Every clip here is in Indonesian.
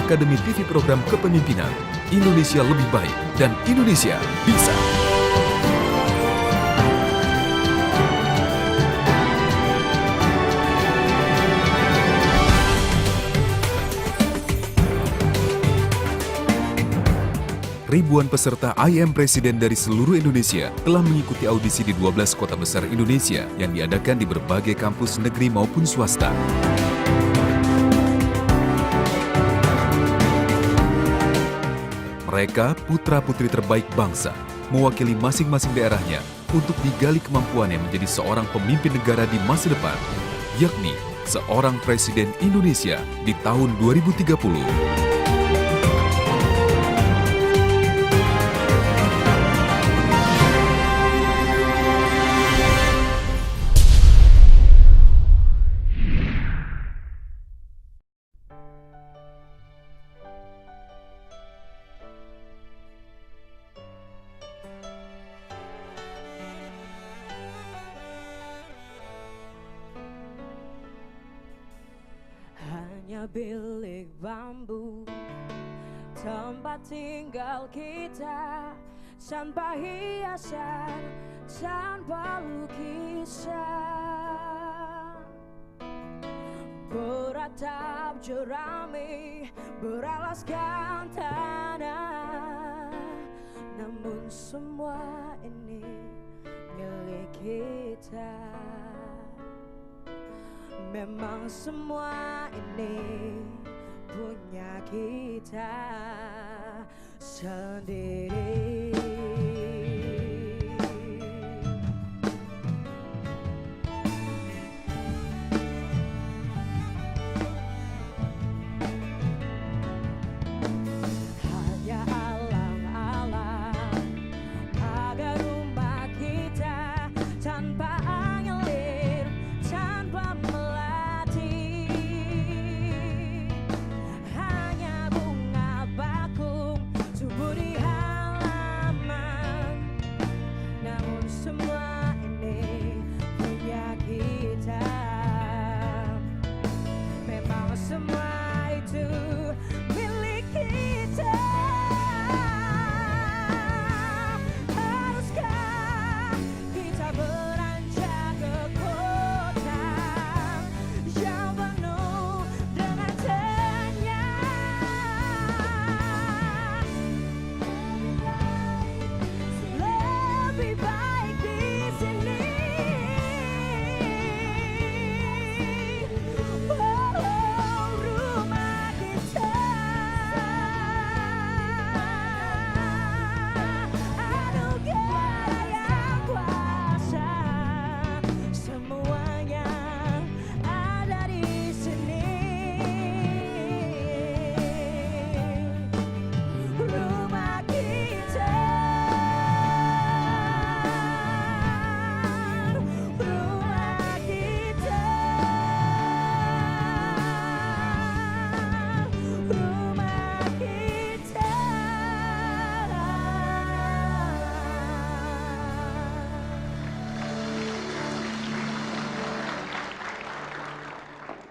Akademi TV Program Kepemimpinan. Indonesia lebih baik dan Indonesia bisa. Ribuan peserta I Am Presiden dari seluruh Indonesia telah mengikuti audisi di 12 kota besar Indonesia yang diadakan di berbagai kampus negeri maupun swasta. Mereka putra-putri terbaik bangsa, mewakili masing-masing daerahnya untuk digali kemampuannya menjadi seorang pemimpin negara di masa depan, yakni seorang Presiden Indonesia di tahun 2030. Hanya bilik bambu, tempat tinggal kita, tanpa hiasan, tanpa lukisan. Beratap jerami, beralaskan tanah, namun semua ini milik kita. Memang semua ini punya kita sendiri. Hanya alang-alang agar rumah kita tanpa angelir, tanpa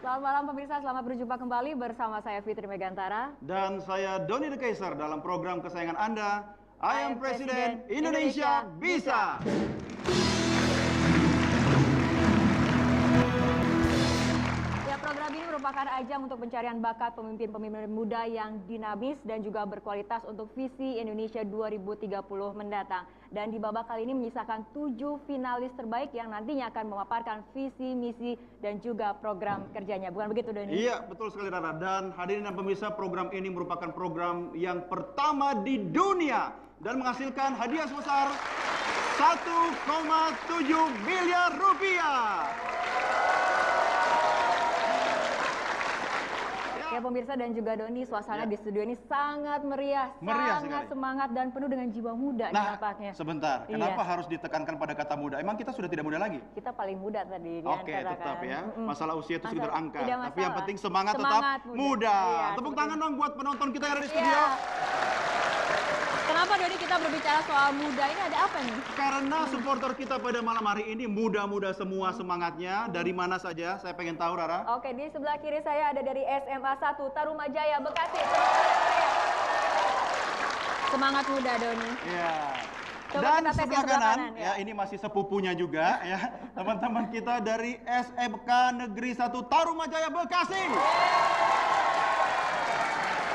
Selamat malam pemirsa, selamat berjumpa kembali bersama saya Fitri Megantara. Dan saya Doni The Kaisar dalam program kesayangan Anda, I Am Presiden, Indonesia Bisa. Ya, program ini merupakan ajang untuk pencarian bakat pemimpin-pemimpin muda yang dinamis dan juga berkualitas untuk visi Indonesia 2030 mendatang. Dan di babak kali ini menyisakan 7 finalis terbaik yang nantinya akan memaparkan visi, misi, dan juga program kerjanya. Bukan begitu, Doni? Iya, betul sekali, Rara. Dan hadirin dan pemirsa, program ini merupakan program yang pertama di dunia dan menghasilkan hadiah sebesar 1,7 miliar rupiah. Ya pemirsa dan juga Doni, suasana di studio ini sangat meriah sangat sekali. Semangat dan penuh dengan jiwa muda nampaknya. Sebentar, kenapa harus ditekankan pada kata muda? Emang kita sudah tidak muda lagi? Kita paling muda tadi. Oke, tetap ya. Masalah usia itu sudah angka. Tapi yang penting semangat tetap muda. Iya, Tepuk tangan dong buat penonton kita yang ada di studio. Kenapa Doni kita berbicara soal muda ini, ada apa nih? Karena supporter kita pada malam hari ini muda-muda semua semangatnya. Dari mana saja? Saya pengen tahu, Rara. Oke, di sebelah kiri saya ada dari SMA 1 Tarumajaya Bekasi. Semangat muda Doni. Ya. Coba Dan kita tes sebelah sebelah kanan, kanan, ya ya. ini masih sepupunya juga ya. Teman-teman kita dari SMK Negeri 1 Tarumajaya Bekasi.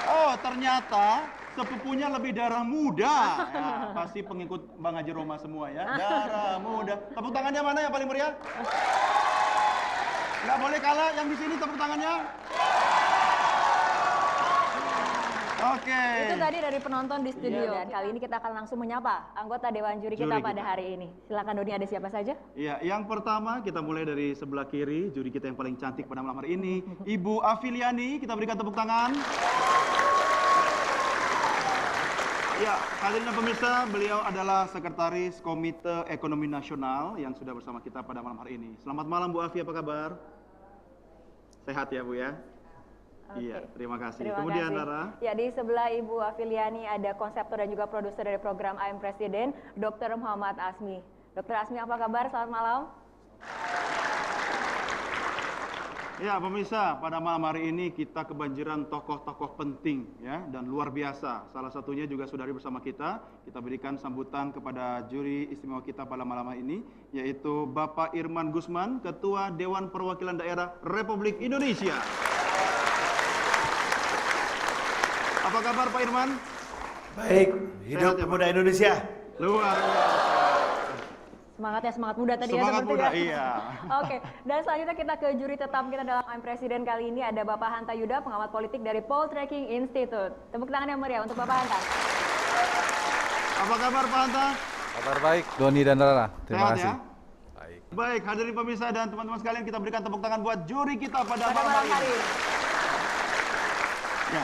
Oh, ternyata sepupunya lebih darah muda. Ya, pasti pengikut Bang Haji Roma semua ya. Darah muda. Tepuk tangannya mana yang paling meriah? Nggak boleh kalah yang di sini tepuk tangannya. Oke. Itu tadi dari penonton di studio. Dan kali ini kita akan langsung menyapa anggota Dewan Juri kita Juri pada kita. hari ini. Silakan Doni, ada siapa saja? Ya, yang pertama kita mulai dari sebelah kiri, juri kita yang paling cantik pada malam hari ini, Ibu Afiliani, kita berikan tepuk tangan. Ya, hadirin dan pemirsa, beliau adalah Sekretaris Komite Ekonomi Nasional yang sudah bersama kita pada malam hari ini. Selamat malam Bu Afi, apa kabar? Sehat ya Bu ya? Oke. Iya, terima kasih. Terima Kemudian kasih. Rara. Ya, di sebelah Ibu Afiliani ada konseptor dan juga produser dari program I Am Presiden, Dr. Muhammad Asmi. Dr. Asmi, apa kabar? Selamat malam. Ya, pemirsa, pada malam hari ini kita kebanjiran tokoh-tokoh penting ya dan luar biasa. Salah satunya juga sudah hadir bersama kita. Kita berikan sambutan kepada juri istimewa kita pada malam hari ini, yaitu Bapak Irman Gusman, Ketua Dewan Perwakilan Daerah Republik Indonesia. Apa kabar Pak Irman? Baik, hidup Sehat ya, pemuda Indonesia. Luar biasa. Semangatnya semangat muda tadi Semangat ya seperti muda, ya. iya. Oke, dan selanjutnya kita ke juri tetap kita dalam I'm Presiden kali ini ada Bapak Hanta Yuda, pengamat politik dari Poltreking Institute. Tepuk tangan yang meriah untuk Bapak Hanta. Apa kabar Pak Hanta? Kabar baik, Doni dan Rara. Terima Sehat kasih. ya? Baik, hadirin pemirsa dan teman-teman sekalian, kita berikan tepuk tangan buat juri kita pada Pada malam malam hari hari ini. ini. Ya,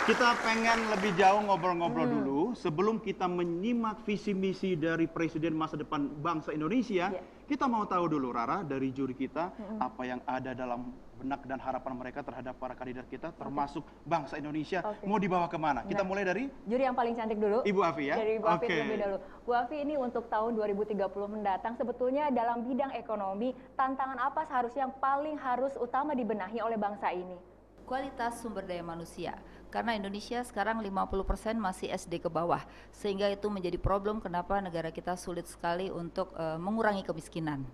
kita pengen lebih jauh ngobrol-ngobrol dulu sebelum kita menyimak visi misi dari Presiden masa depan bangsa Indonesia. Ya. Kita mau tahu dulu Rara dari juri kita apa yang ada dalam benak dan harapan mereka terhadap para kandidat kita, termasuk bangsa Indonesia. Oke. Mau dibawa kemana? Kita Nah. mulai dari Juri yang paling cantik dulu. Ibu Afi ya. Dari Ibu Afi Oke. terlebih dahulu. Bu Afi, ini untuk tahun 2030 mendatang sebetulnya dalam bidang ekonomi tantangan apa seharusnya yang paling harus utama dibenahi oleh bangsa ini? Kualitas sumber daya manusia. Karena Indonesia sekarang 50% masih SD ke bawah, sehingga itu menjadi problem kenapa negara kita sulit sekali untuk mengurangi kemiskinan.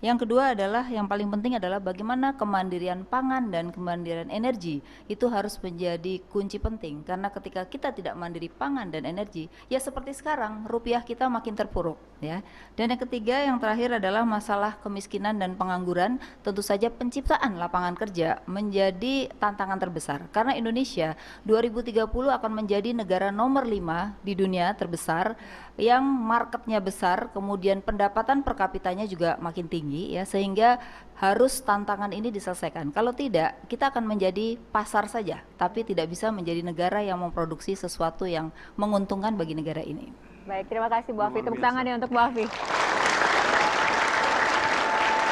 Yang kedua adalah, yang paling penting adalah bagaimana kemandirian pangan dan kemandirian energi itu harus menjadi kunci penting, karena ketika kita tidak mandiri pangan dan energi, ya seperti sekarang rupiah kita makin terpuruk ya. Dan yang ketiga, yang terakhir adalah masalah kemiskinan dan pengangguran. Tentu saja penciptaan lapangan kerja menjadi tantangan terbesar, karena Indonesia 2030 akan menjadi negara nomor 5 di dunia terbesar yang marketnya besar, kemudian pendapatan per kapitanya juga makin tinggi ya, sehingga harus tantangan ini diselesaikan. Kalau tidak, kita akan menjadi pasar saja, tapi tidak bisa menjadi negara yang memproduksi sesuatu yang menguntungkan bagi negara ini. Baik, terima kasih Bu Afi. Luar Tepuk biasa. tangan ya untuk Bu Afi.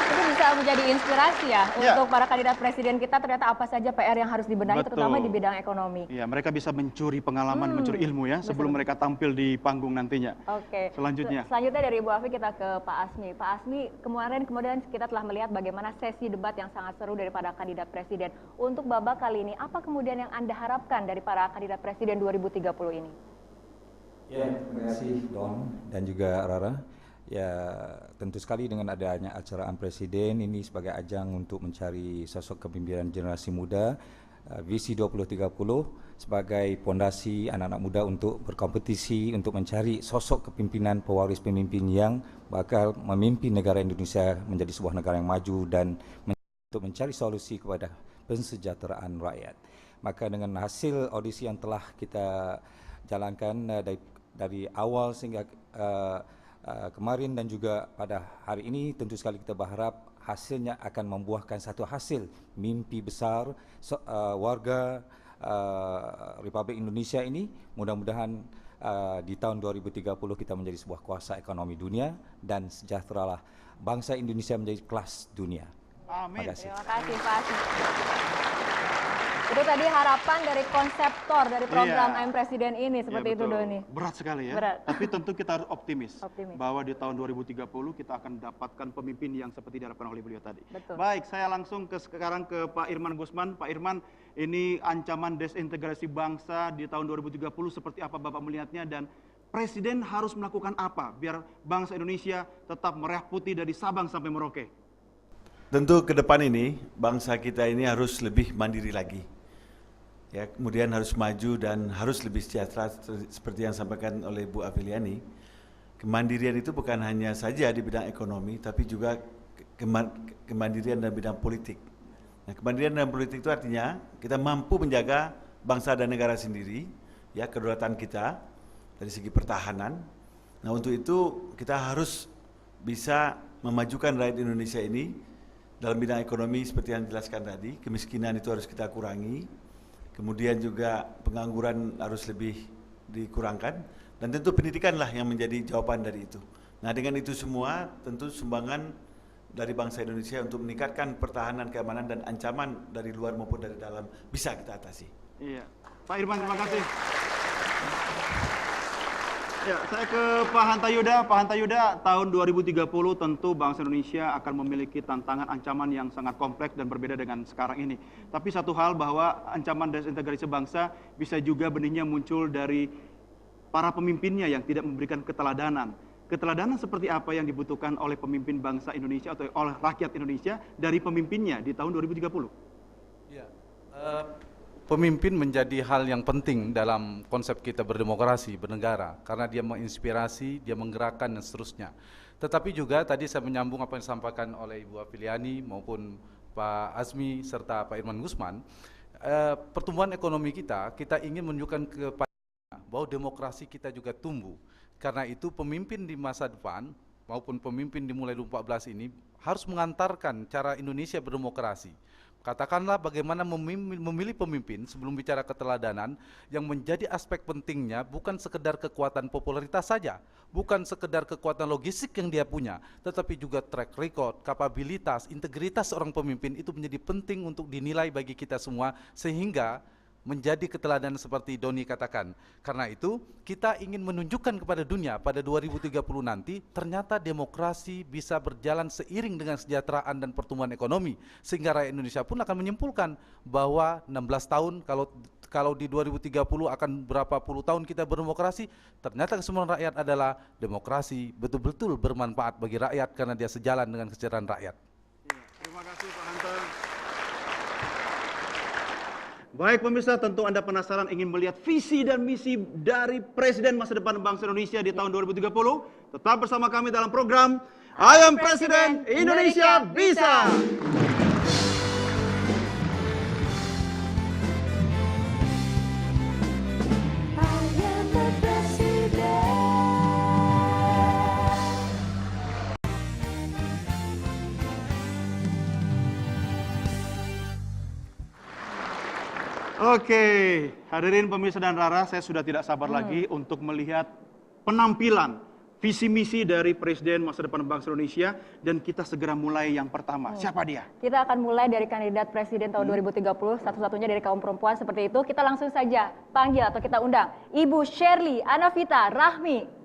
Itu bisa menjadi inspirasi ya, Ya. untuk para kandidat presiden kita, ternyata apa saja PR yang harus dibenahi, Betul. terutama di bidang ekonomi. Iya, mereka bisa mencuri pengalaman, mencuri ilmu ya sebelum mereka tampil di panggung nantinya. Oke. Selanjutnya. Selanjutnya dari Bu Afi kita ke Pak Asmi. Pak Asmi, kemudian kita telah melihat bagaimana sesi debat yang sangat seru daripada kandidat presiden. Untuk babak kali ini, apa kemudian yang Anda harapkan dari para kandidat presiden 2030 ini? Ya, terima kasih Don dan juga Rara. Ya, tentu sekali dengan adanya acara Am Presiden ini sebagai ajang untuk mencari sosok kepemimpinan generasi muda, visi 2030 sebagai pondasi anak-anak muda untuk berkompetisi untuk mencari sosok kepemimpinan pewaris pemimpin yang bakal memimpin negara Indonesia menjadi sebuah negara yang maju dan untuk mencari solusi kepada pensejahteraan rakyat. Maka dengan hasil audisi yang telah kita jalankan dari awal sehingga kemarin dan juga pada hari ini, tentu sekali kita berharap hasilnya akan membuahkan satu hasil mimpi besar warga Republik Indonesia ini. Mudah-mudahan di tahun 2030 kita menjadi sebuah kuasa ekonomi dunia dan sejahteralah bangsa Indonesia menjadi kelas dunia. Amin. Terima kasih. Terima kasih Pak Asmi. Itu tadi harapan dari konseptor dari program Iya. I'm Presiden ini, seperti Ya, itu betul. Doni. Berat sekali ya. Berat. Tapi tentu kita harus optimis, Optimis. bahwa di tahun 2030 kita akan mendapatkan pemimpin yang seperti diharapkan oleh beliau tadi. Betul. Baik, saya langsung sekarang ke Pak Irman Gusman. Pak Irman, ini ancaman desintegrasi bangsa di tahun 2030 seperti apa Bapak melihatnya, dan Presiden harus melakukan apa biar bangsa Indonesia tetap merah putih dari Sabang sampai Merauke? Tentu ke depan ini bangsa kita ini harus lebih mandiri lagi. Ya, kemudian harus maju dan harus lebih sejahtera seperti yang disampaikan oleh Bu Afiliani. Kemandirian itu bukan hanya saja di bidang ekonomi, tapi juga kemandirian dalam bidang politik. Nah, kemandirian dalam politik itu artinya kita mampu menjaga bangsa dan negara sendiri, ya, kedaulatan kita dari segi pertahanan. Nah, untuk itu kita harus bisa memajukan rakyat Indonesia ini dalam bidang ekonomi seperti yang dijelaskan tadi. Kemiskinan itu harus kita kurangi. Kemudian juga pengangguran harus lebih dikurangkan, dan tentu pendidikanlah yang menjadi jawaban dari itu. Nah, dengan itu semua tentu sumbangan dari bangsa Indonesia untuk meningkatkan pertahanan, keamanan, dan ancaman dari luar maupun dari dalam bisa kita atasi. Iya, Pak Irman, terima kasih. Ya, saya ke Pak Hantayuda. Pak Hantayuda, tahun 2030 tentu bangsa Indonesia akan memiliki tantangan ancaman yang sangat kompleks dan berbeda dengan sekarang ini. Tapi satu hal, bahwa ancaman desintegrasi bangsa bisa juga benihnya muncul dari para pemimpinnya yang tidak memberikan keteladanan. Keteladanan seperti apa yang dibutuhkan oleh pemimpin bangsa Indonesia atau oleh rakyat Indonesia dari pemimpinnya di tahun 2030? Ya, pemimpin menjadi hal yang penting dalam konsep kita berdemokrasi, bernegara, karena dia menginspirasi, dia menggerakkan, dan seterusnya. Tetapi juga tadi saya menyambung apa yang disampaikan oleh Ibu Afiliani maupun Pak Azmi serta Pak Irman Gusman, pertumbuhan ekonomi kita ingin menunjukkan kepada bahwa demokrasi kita juga tumbuh. Karena itu pemimpin di masa depan maupun pemimpin dimulai 2014 ini harus mengantarkan cara Indonesia berdemokrasi. Katakanlah bagaimana memilih pemimpin sebelum bicara keteladanan, yang menjadi aspek pentingnya bukan sekedar kekuatan popularitas saja, bukan sekedar kekuatan logistik yang dia punya, tetapi juga track record, kapabilitas, integritas seorang pemimpin itu menjadi penting untuk dinilai bagi kita semua, sehingga menjadi keteladanan seperti Doni katakan. Karena itu kita ingin menunjukkan kepada dunia pada 2030 nanti ternyata demokrasi bisa berjalan seiring dengan kesejahteraan dan pertumbuhan ekonomi, sehingga rakyat Indonesia pun akan menyimpulkan bahwa 16 tahun kalau di 2030 akan berapa puluh tahun kita berdemokrasi, ternyata kesemuanya rakyat adalah demokrasi betul-betul bermanfaat bagi rakyat karena dia sejalan dengan kesejahteraan rakyat. Terima kasih Pak Hanta. Baik pemirsa, tentu Anda penasaran ingin melihat visi dan misi dari Presiden masa depan bangsa Indonesia di tahun 2030? Tetap bersama kami dalam program I Am Presiden, Indonesia Bisa! I am the president. Oke, hadirin pemirsa dan Rara, saya sudah tidak sabar lagi untuk melihat penampilan visi misi dari Presiden masa depan bangsa Indonesia, dan kita segera mulai yang pertama. Siapa dia? Kita akan mulai dari kandidat presiden tahun 2030, satu-satunya dari kaum perempuan seperti itu. Kita langsung saja panggil atau kita undang Ibu Shirley Anavita Rahmi.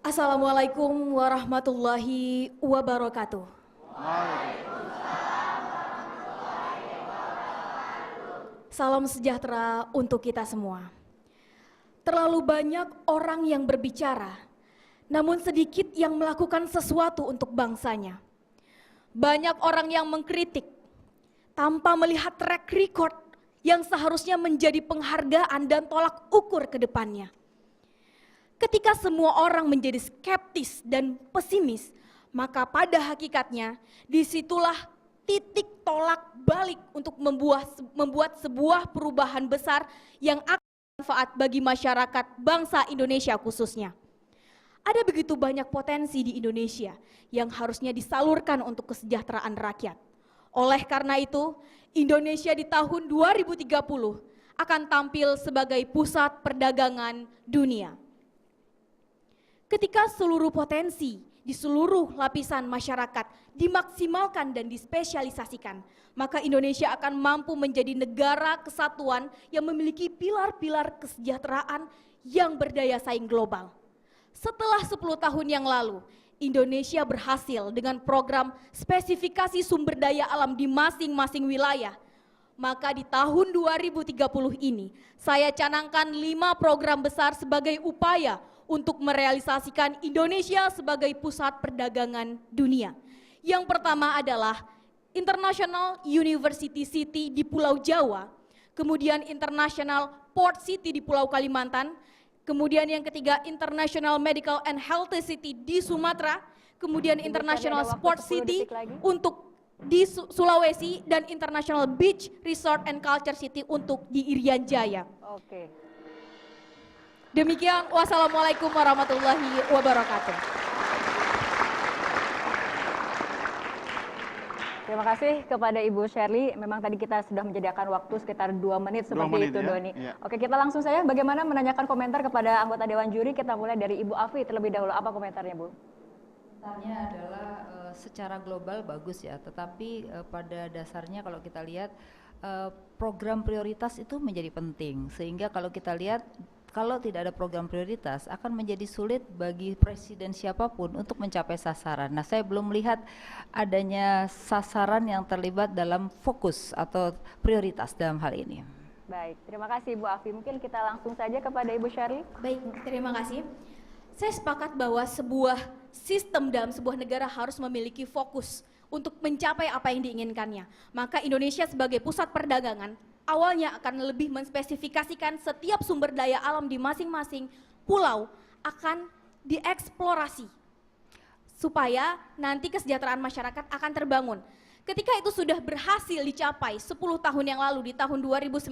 Assalamualaikum warahmatullahi wabarakatuh. Salam sejahtera untuk kita semua. Terlalu banyak orang yang berbicara, namun sedikit yang melakukan sesuatu untuk bangsanya. Banyak orang yang mengkritik tanpa melihat track record yang seharusnya menjadi penghargaan dan tolak ukur ke depannya. Ketika semua orang menjadi skeptis dan pesimis, maka pada hakikatnya disitulah titik tolak balik untuk membuat sebuah perubahan besar yang akan bermanfaat bagi masyarakat bangsa Indonesia khususnya. Ada begitu banyak potensi di Indonesia yang harusnya disalurkan untuk kesejahteraan rakyat. Oleh karena itu, Indonesia di tahun 2030 akan tampil sebagai pusat perdagangan dunia. Ketika seluruh potensi di seluruh lapisan masyarakat dimaksimalkan dan dispesialisasikan, maka Indonesia akan mampu menjadi negara kesatuan yang memiliki pilar-pilar kesejahteraan yang berdaya saing global. Setelah 10 tahun yang lalu, Indonesia berhasil dengan program spesifikasi sumber daya alam di masing-masing wilayah. Maka di tahun 2030 ini, saya canangkan 5 program besar sebagai upaya untuk merealisasikan Indonesia sebagai pusat perdagangan dunia. Yang pertama adalah International University City di Pulau Jawa, kemudian International Port City di Pulau Kalimantan, kemudian yang ketiga International Medical and Health City di Sumatera, kemudian International Sport City untuk di Sulawesi, dan International Beach Resort and Culture City untuk di Irian Jaya. Oke. Demikian, wassalamualaikum warahmatullahi wabarakatuh. Terima kasih kepada Ibu Shirley. Memang tadi kita sudah menyediakan waktu sekitar 2 menit seperti itu, ya? Doni. Iya. Oke, kita langsung saja bagaimana menanyakan komentar kepada anggota Dewan Juri. Kita mulai dari Ibu Afi terlebih dahulu. Apa komentarnya, Bu? Komentarnya adalah secara global bagus ya, tetapi pada dasarnya kalau kita lihat program prioritas itu menjadi penting, sehingga kalau kita lihat kalau tidak ada program prioritas akan menjadi sulit bagi presiden siapapun untuk mencapai sasaran. Nah, saya belum melihat adanya sasaran yang terlibat dalam fokus atau prioritas dalam hal ini. Baik, terima kasih Bu Afi. Mungkin kita langsung saja kepada Ibu Shirley. Baik, terima kasih. Saya sepakat bahwa sebuah sistem dalam sebuah negara harus memiliki fokus untuk mencapai apa yang diinginkannya. Maka Indonesia sebagai pusat perdagangan awalnya akan lebih menspesifikasikan setiap sumber daya alam di masing-masing pulau akan dieksplorasi supaya nanti kesejahteraan masyarakat akan terbangun. Ketika itu sudah berhasil dicapai 10 tahun yang lalu di tahun 2019,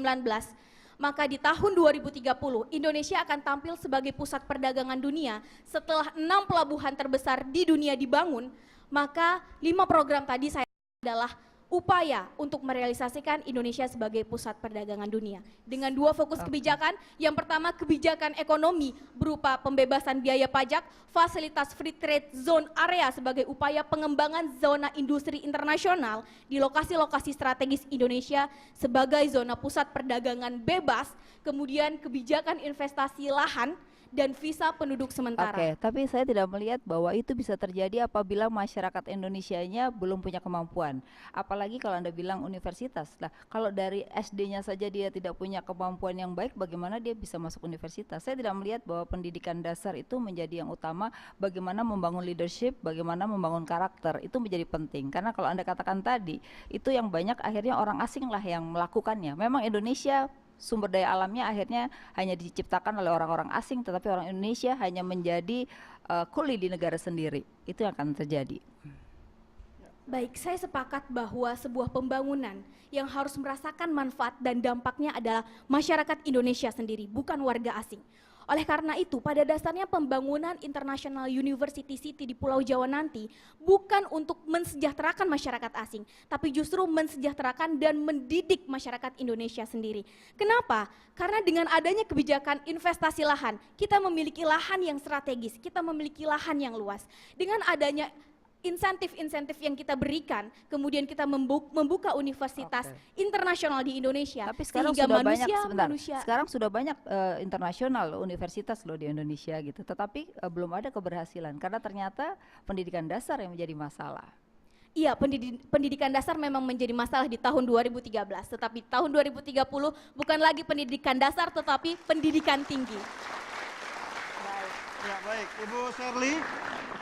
maka di tahun 2030 Indonesia akan tampil sebagai pusat perdagangan dunia. Setelah 6 pelabuhan terbesar di dunia dibangun, maka 5 program tadi saya adalah upaya untuk merealisasikan Indonesia sebagai pusat perdagangan dunia. Dengan 2 fokus kebijakan, yang pertama kebijakan ekonomi berupa pembebasan biaya pajak, fasilitas free trade zone area sebagai upaya pengembangan zona industri internasional di lokasi-lokasi strategis Indonesia sebagai zona pusat perdagangan bebas, kemudian kebijakan investasi lahan, dan visa penduduk sementara. Oke, tapi saya tidak melihat bahwa itu bisa terjadi apabila masyarakat Indonesianya belum punya kemampuan. Apalagi kalau Anda bilang universitas. Lah, kalau dari SD-nya saja dia tidak punya kemampuan yang baik, bagaimana dia bisa masuk universitas? Saya tidak melihat bahwa pendidikan dasar itu menjadi yang utama, bagaimana membangun leadership, bagaimana membangun karakter, itu menjadi penting. Karena kalau Anda katakan tadi, itu yang banyak akhirnya orang asing lah yang melakukannya. Memang Indonesia sumber daya alamnya akhirnya hanya diciptakan oleh orang-orang asing, tetapi orang Indonesia hanya menjadi kuli di negara sendiri. Itu yang akan terjadi. Baik, saya sepakat bahwa sebuah pembangunan yang harus merasakan manfaat dan dampaknya adalah masyarakat Indonesia sendiri, bukan warga asing. Oleh karena itu, pada dasarnya pembangunan International University City di Pulau Jawa nanti bukan untuk mensejahterakan masyarakat asing, tapi justru mensejahterakan dan mendidik masyarakat Indonesia sendiri. Kenapa? Karena dengan adanya kebijakan investasi lahan, kita memiliki lahan yang strategis, kita memiliki lahan yang luas. Dengan adanya insentif-insentif yang kita berikan, kemudian kita membuka universitas internasional di Indonesia. Tapi sekarang sehingga sudah banyak, sekarang sudah banyak internasional universitas loh di Indonesia gitu. Tetapi belum ada keberhasilan karena ternyata pendidikan dasar yang menjadi masalah. Iya, pendidikan dasar memang menjadi masalah di tahun 2013, tetapi tahun 2030 bukan lagi pendidikan dasar tetapi pendidikan tinggi. Ya, baik, Ibu Shirley,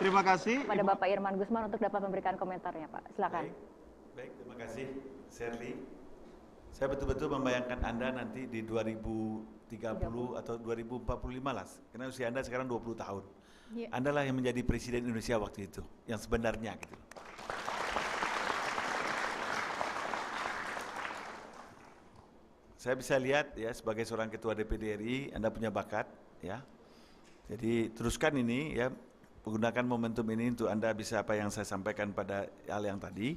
terima kasih. Pada Bapak Irman Gusman untuk dapat memberikan komentarnya, Pak. Silakan. Baik, terima kasih, Shirley. Saya betul-betul membayangkan Anda nanti di 2030 atau 2045 lah, karena usia Anda sekarang 20 tahun. Ya. Anda lah yang menjadi Presiden Indonesia waktu itu, yang sebenarnya gitu. Saya bisa lihat ya sebagai seorang Ketua DPD RI, Anda punya bakat ya. Jadi teruskan ini ya, gunakan momentum ini untuk Anda bisa apa yang saya sampaikan pada hal yang tadi.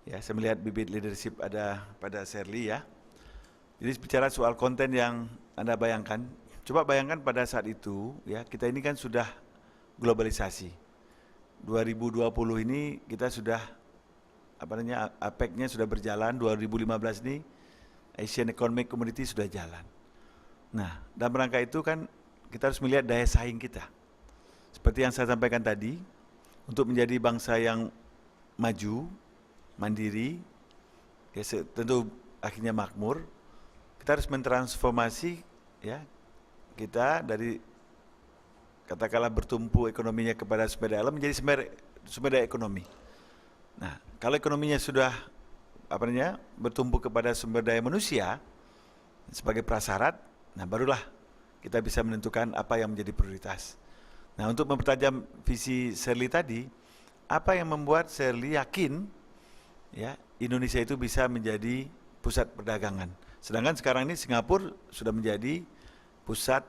Ya, saya melihat bibit leadership ada pada Shirley ya. Jadi bicara soal konten yang Anda bayangkan, coba bayangkan pada saat itu ya, kita ini kan sudah globalisasi. 2020 ini kita sudah APEC-nya sudah berjalan, 2015 ini Asian Economic Community sudah jalan. Nah, dalam rangka itu kan kita harus melihat daya saing kita. Seperti yang saya sampaikan tadi, untuk menjadi bangsa yang maju, mandiri, ya tentu akhirnya makmur, kita harus mentransformasi ya kita dari katakanlah bertumpu ekonominya kepada sumber daya alam menjadi sumber daya ekonomi. Nah, kalau ekonominya sudah bertumpu kepada sumber daya manusia sebagai prasyarat, nah barulah kita bisa menentukan apa yang menjadi prioritas. Nah, untuk mempertajam visi Shirley tadi, apa yang membuat Shirley yakin ya Indonesia itu bisa menjadi pusat perdagangan. Sedangkan sekarang ini Singapura sudah menjadi pusat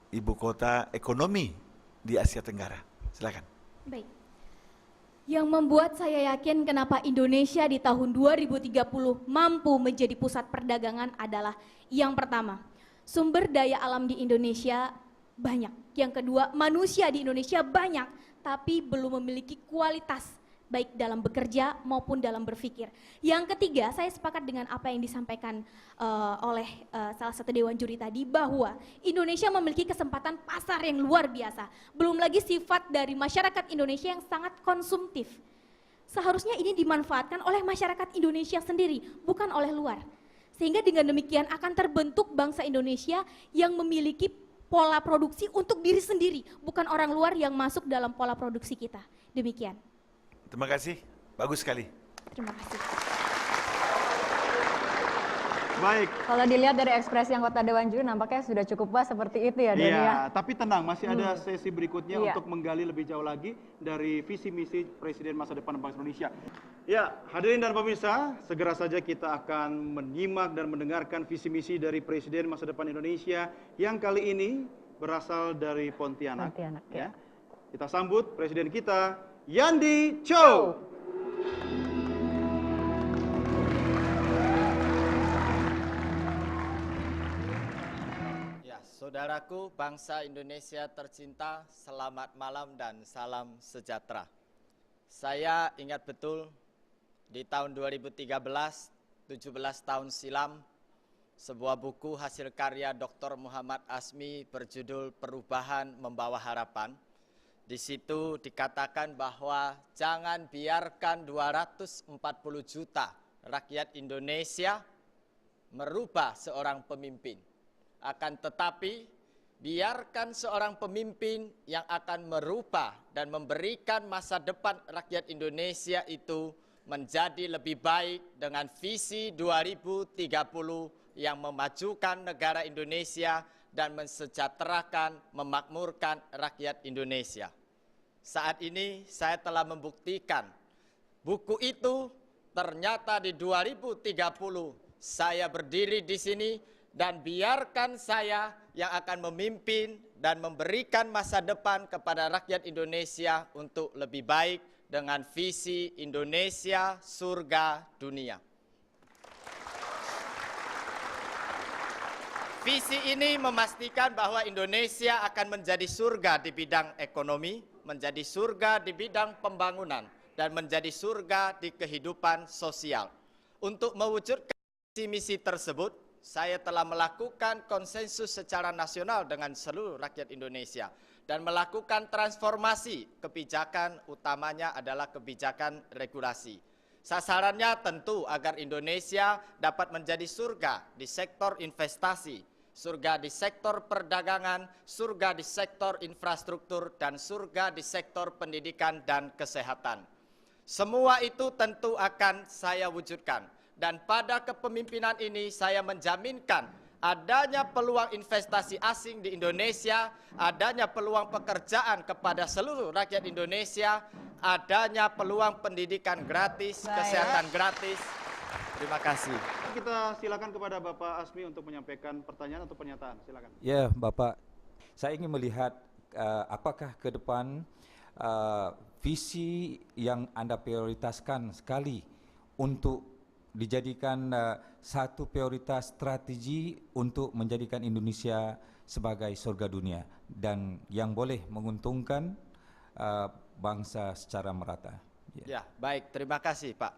ibu kota ekonomi di Asia Tenggara. Silakan. Baik. Yang membuat saya yakin kenapa Indonesia di tahun 2030 mampu menjadi pusat perdagangan adalah yang pertama, sumber daya alam di Indonesia banyak. Yang kedua, manusia di Indonesia banyak, tapi belum memiliki kualitas baik dalam bekerja maupun dalam berpikir. Yang ketiga, saya sepakat dengan apa yang disampaikan oleh salah satu dewan juri tadi, bahwa Indonesia memiliki kesempatan pasar yang luar biasa. Belum lagi sifat dari masyarakat Indonesia yang sangat konsumtif. Seharusnya ini dimanfaatkan oleh masyarakat Indonesia sendiri, bukan oleh luar. Sehingga dengan demikian akan terbentuk bangsa Indonesia yang memiliki pola produksi untuk diri sendiri, bukan orang luar yang masuk dalam pola produksi kita. Demikian. Terima kasih, bagus sekali. Terima kasih. Baik. Kalau dilihat dari ekspresi anggota Dewan Juri nampaknya sudah cukup puas seperti itu ya, Doni ya. Iya, tapi tenang, masih ada sesi berikutnya Iya. untuk menggali lebih jauh lagi dari visi misi Presiden masa depan bangsa Indonesia. Ya, hadirin dan pemirsa, segera saja kita akan menyimak dan mendengarkan visi misi dari Presiden masa depan Indonesia yang kali ini berasal dari Pontianak. Pontianak, ya. ya. Kita sambut Presiden kita, Yandi Chow. Ya, saudaraku bangsa Indonesia tercinta, selamat malam dan salam sejahtera. Saya ingat betul di tahun 2013, 17 tahun silam, sebuah buku hasil karya Dr. Muhammad Asmi berjudul Perubahan Membawa Harapan. Di situ dikatakan bahwa jangan biarkan 240 juta rakyat Indonesia merubah seorang pemimpin. Akan tetapi, biarkan seorang pemimpin yang akan merubah dan memberikan masa depan rakyat Indonesia itu menjadi lebih baik dengan visi 2030 yang memajukan negara Indonesia dan mensejahterakan, memakmurkan rakyat Indonesia. Saat ini saya telah membuktikan buku itu ternyata di 2030 saya berdiri di sini dan biarkan saya yang akan memimpin dan memberikan masa depan kepada rakyat Indonesia untuk lebih baik dengan visi Indonesia Surga Dunia. Visi ini memastikan bahwa Indonesia akan menjadi surga di bidang ekonomi, menjadi surga di bidang pembangunan, dan menjadi surga di kehidupan sosial. Untuk mewujudkan visi misi tersebut, saya telah melakukan konsensus secara nasional dengan seluruh rakyat Indonesia dan melakukan transformasi kebijakan, utamanya adalah kebijakan regulasi. Sasarannya tentu agar Indonesia dapat menjadi surga di sektor investasi, surga di sektor perdagangan, surga di sektor infrastruktur, dan surga di sektor pendidikan dan kesehatan. Semua itu tentu akan saya wujudkan. Dan pada kepemimpinan ini saya menjaminkan adanya peluang investasi asing di Indonesia, adanya peluang pekerjaan kepada seluruh rakyat Indonesia, adanya peluang pendidikan gratis, kesehatan gratis. Terima kasih. Kita silakan kepada Bapak Asmi untuk menyampaikan pertanyaan atau pernyataan. Silakan. Ya, Bapak, saya ingin melihat apakah ke depan visi yang Anda prioritaskan sekali untuk dijadikan satu prioritas strategi untuk menjadikan Indonesia sebagai surga dunia dan yang boleh menguntungkan bangsa secara merata. Ya, baik, terima kasih Pak.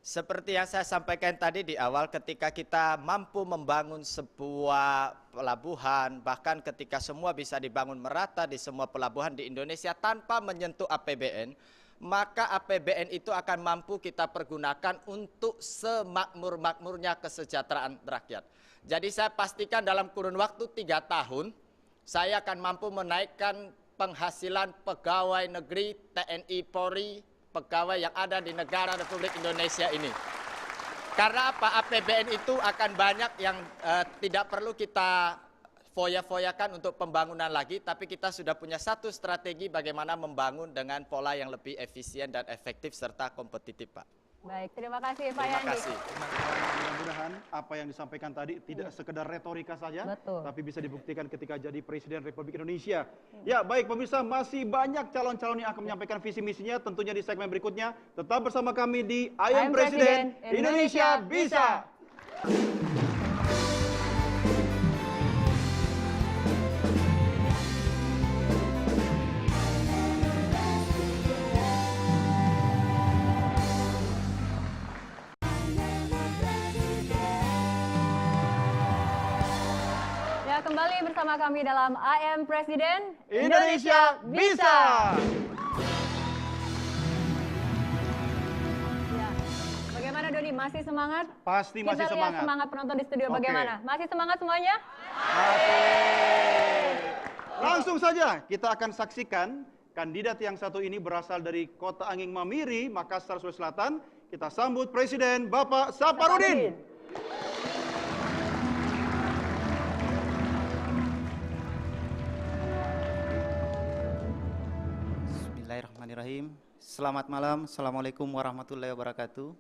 Seperti yang saya sampaikan tadi di awal, ketika kita mampu membangun sebuah pelabuhan, bahkan ketika semua bisa dibangun merata di semua pelabuhan di Indonesia tanpa menyentuh APBN, maka APBN itu akan mampu kita pergunakan untuk semakmur-makmurnya kesejahteraan rakyat. Jadi saya pastikan dalam kurun waktu 3 tahun, saya akan mampu menaikkan penghasilan pegawai negeri, TNI, Polri, pegawai yang ada di negara Republik Indonesia ini. Karena apa? APBN itu akan banyak yang tidak perlu kita foya-foyakan untuk pembangunan lagi, tapi kita sudah punya satu strategi bagaimana membangun dengan pola yang lebih efisien dan efektif serta kompetitif, Pak. Baik, terima kasih Pak Terima Yandi. kasih. Mudah-mudahan apa yang disampaikan tadi tidak sekedar retorika saja, Betul. tapi bisa dibuktikan ketika jadi Presiden Republik Indonesia. Ya, baik pemirsa, masih banyak calon-calon yang akan menyampaikan visi misinya tentunya di segmen berikutnya. Tetap bersama kami di I Am Presiden, Indonesia Bisa. Ya, kembali bersama kami dalam I Am Presiden, Indonesia Bisa. Ya. Bagaimana Doni, masih semangat? Pasti masih Kita lihat semangat. semangat penonton di studio Oke. bagaimana? Masih semangat semuanya? Langsung saja kita akan saksikan kandidat yang satu ini berasal dari Kota Anging Mamiri, Makassar, Sulawesi Selatan. Kita sambut Presiden Bapak Saparudin. Bismillahirrahmanirrahim. Selamat malam. Assalamualaikum warahmatullahi wabarakatuh.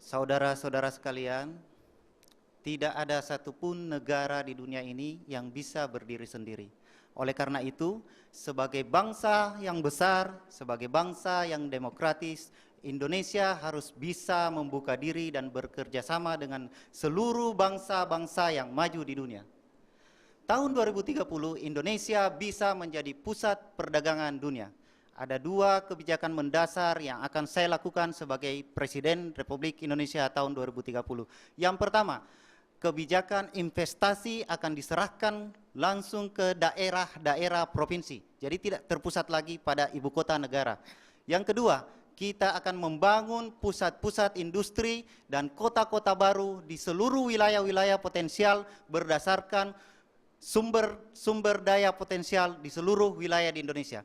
Saudara-saudara sekalian, tidak ada satupun negara di dunia ini yang bisa berdiri sendiri. Oleh karena itu, sebagai bangsa yang besar, sebagai bangsa yang demokratis, Indonesia harus bisa membuka diri dan bekerja sama dengan seluruh bangsa-bangsa yang maju di dunia. Tahun 2030, Indonesia bisa menjadi pusat perdagangan dunia. Ada 2 kebijakan mendasar yang akan saya lakukan sebagai Presiden Republik Indonesia tahun 2030. Yang pertama, kebijakan investasi akan diserahkan langsung ke daerah-daerah provinsi. Jadi tidak terpusat lagi pada ibu kota negara. Yang kedua, kita akan membangun pusat-pusat industri dan kota-kota baru di seluruh wilayah-wilayah potensial berdasarkan sumber daya potensial di seluruh wilayah di Indonesia.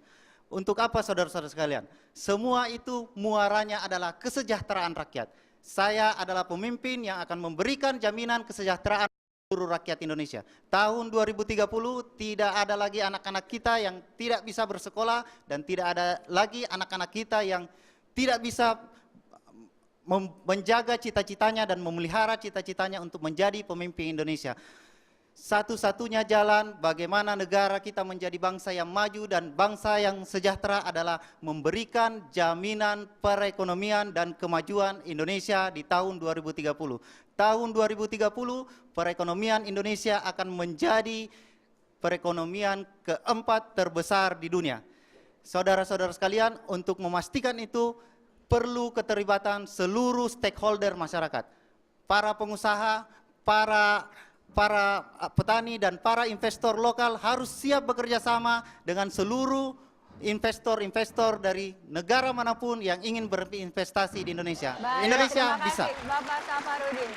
Untuk apa saudara-saudara sekalian? Semua itu muaranya adalah kesejahteraan rakyat. Saya adalah pemimpin yang akan memberikan jaminan kesejahteraan seluruh rakyat Indonesia. Tahun 2030 tidak ada lagi anak-anak kita yang tidak bisa bersekolah dan tidak ada lagi anak-anak kita yang tidak bisa menjaga cita-citanya dan memelihara cita-citanya untuk menjadi pemimpin Indonesia. Satu-satunya jalan bagaimana negara kita menjadi bangsa yang maju dan bangsa yang sejahtera adalah memberikan jaminan perekonomian dan kemajuan Indonesia di tahun 2030. Tahun 2030 perekonomian Indonesia akan menjadi perekonomian keempat terbesar di dunia. Saudara-saudara sekalian, untuk memastikan itu perlu keterlibatan seluruh stakeholder masyarakat. Para pengusaha, para petani dan para investor lokal harus siap bekerja sama dengan seluruh investor-investor dari negara manapun yang ingin berinvestasi di Indonesia. Baik, Indonesia terima bisa. kasih, Bapak Saparudin.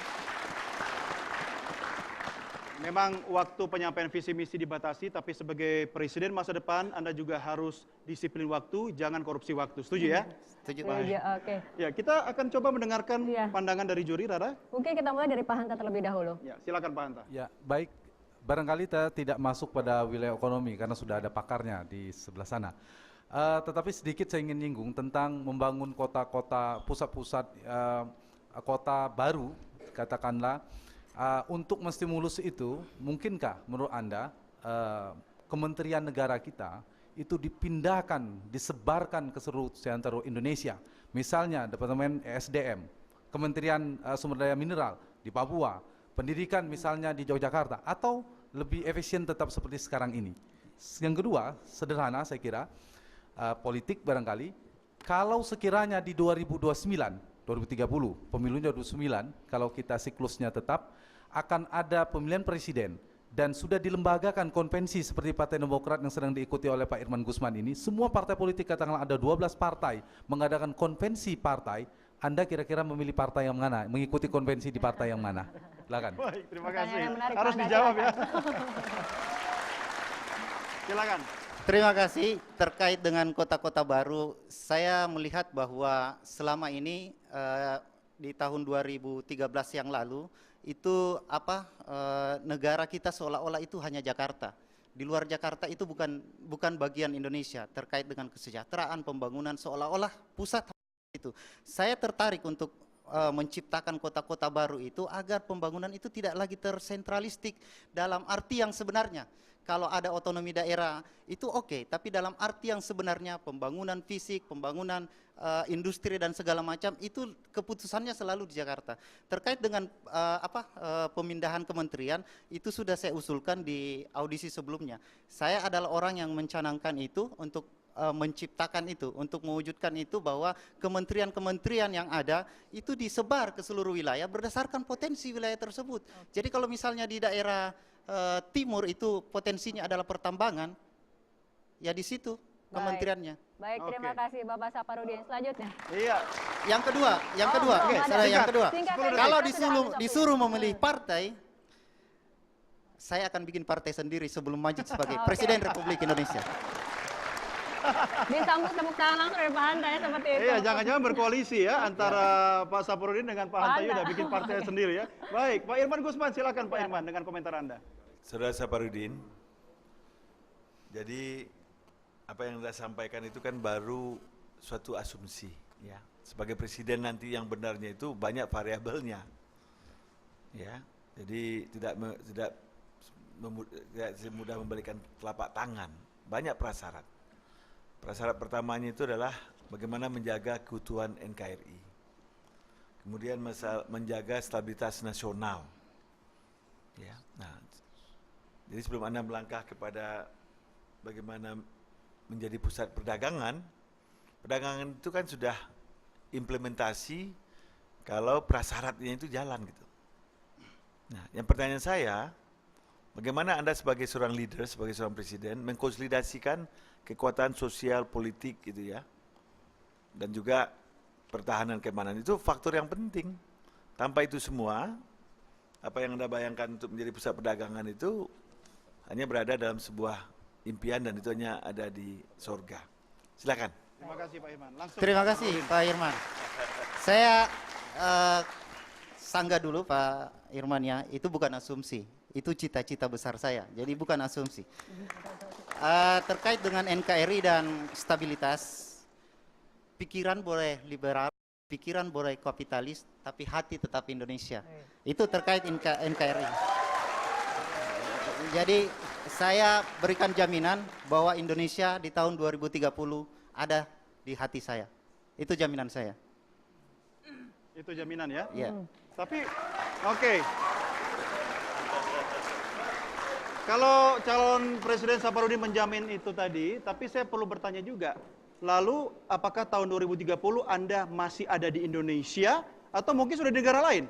Memang waktu penyampaian visi misi dibatasi, tapi sebagai Presiden masa depan Anda juga harus disiplin waktu, jangan korupsi waktu. Setuju ya? Setuju. Setuju, oke. Ya, kita akan coba mendengarkan pandangan dari juri, Rara. Mungkin kita mulai dari Pak Hanta terlebih dahulu. Ya, silakan Pak Hanta. Ya, baik. Barangkali kita tidak masuk pada wilayah ekonomi karena sudah ada pakarnya di sebelah sana. Tetapi sedikit saya ingin nyinggung tentang membangun kota-kota, pusat-pusat kota baru, katakanlah, untuk menstimulus itu, mungkinkah menurut Anda kementerian negara kita itu dipindahkan, disebarkan ke seluruh Indonesia. Misalnya Departemen ESDM, Kementerian Sumber Daya Mineral di Papua, pendidikan misalnya di Yogyakarta, atau lebih efisien tetap seperti sekarang ini. Yang kedua, sederhana saya kira, politik barangkali, kalau sekiranya di 2029, 2030, pemilunya 2029, kalau kita siklusnya tetap, akan ada pemilihan presiden, dan sudah dilembagakan konvensi seperti Partai Demokrat yang sedang diikuti oleh Pak Irman Gusman ini, semua partai politik katakanlah ada 12 partai mengadakan konvensi partai, Anda kira-kira memilih partai yang mana, mengikuti konvensi di partai yang mana? Silakan. Baik, terima kasih. Pertanyaan yang menarik, Harus Pak Anda, dijawab ya. silakan. Silakan. Terima kasih. Terkait dengan kota-kota baru, saya melihat bahwa selama ini di tahun 2013 yang lalu itu negara kita seolah-olah itu hanya Jakarta. Di luar Jakarta itu bukan bagian Indonesia. Terkait dengan kesejahteraan, pembangunan, seolah-olah pusat itu. Saya tertarik untuk menciptakan kota-kota baru itu agar pembangunan itu tidak lagi tersentralistik dalam arti yang sebenarnya. Kalau ada otonomi daerah itu oke, tapi dalam arti yang sebenarnya pembangunan fisik, pembangunan industri dan segala macam itu keputusannya selalu di Jakarta. Terkait dengan pemindahan kementerian itu sudah saya usulkan di audisi sebelumnya. Saya adalah orang yang mencanangkan itu untuk menciptakan itu, untuk mewujudkan itu bahwa kementerian-kementerian yang ada itu disebar ke seluruh wilayah berdasarkan potensi wilayah tersebut. Jadi kalau misalnya di daerah timur itu potensinya adalah pertambangan, ya di situ kementeriannya. Baik, terima kasih Bapak Saparudin. Selanjutnya. Iya. Yang kedua, yang kedua, kalau disuruh memilih partai, saya akan bikin partai sendiri sebelum maju sebagai Presiden Republik Indonesia. Disambut tepuk tangan langsung dari Pak Hanta ya, seperti itu. Iya, jangan-jangan berkoalisi ya antara Pak Saparudin dengan Pak Hanta Yuda bikin partai sendiri ya. Baik, Pak Irman Gusman, silakan Pak Irman dengan komentar Anda. Saudara Saparudin, jadi apa yang Anda sampaikan itu kan baru suatu asumsi ya. Sebagai presiden nanti yang benarnya itu banyak variabelnya. Ya. Jadi tidak semudah membalikan telapak tangan. Banyak prasyarat. Prasyarat pertamanya itu adalah bagaimana menjaga keutuhan NKRI. Kemudian menjaga stabilitas nasional. Ya. Nah, jadi sebelum Anda melangkah kepada bagaimana menjadi pusat perdagangan, perdagangan itu kan sudah implementasi kalau prasyaratnya itu jalan gitu. Nah, yang pertanyaan saya, bagaimana Anda sebagai seorang leader, sebagai seorang presiden mengkonsolidasikan kekuatan sosial politik gitu ya, dan juga pertahanan keamanan itu faktor yang penting. Tanpa itu semua, apa yang Anda bayangkan untuk menjadi pusat perdagangan itu hanya berada dalam sebuah impian dan itu hanya ada di sorga. Silakan. Terima kasih Pak Irman. Langsung. Terima kasih Pak Irman. Saya sanggah dulu Pak Irman ya, itu bukan asumsi, itu cita-cita besar saya, jadi bukan asumsi. Terkait dengan NKRI dan stabilitas, pikiran boleh liberal, pikiran boleh kapitalis, tapi hati tetap Indonesia. Itu terkait NKRI. Jadi saya berikan jaminan bahwa Indonesia di tahun 2030 ada di hati saya. Itu jaminan saya. Itu jaminan ya? Iya. Tapi, oke. Kalau calon Presiden Saparudin menjamin itu tadi, tapi saya perlu bertanya juga. Lalu, apakah tahun 2030 Anda masih ada di Indonesia atau mungkin sudah di negara lain?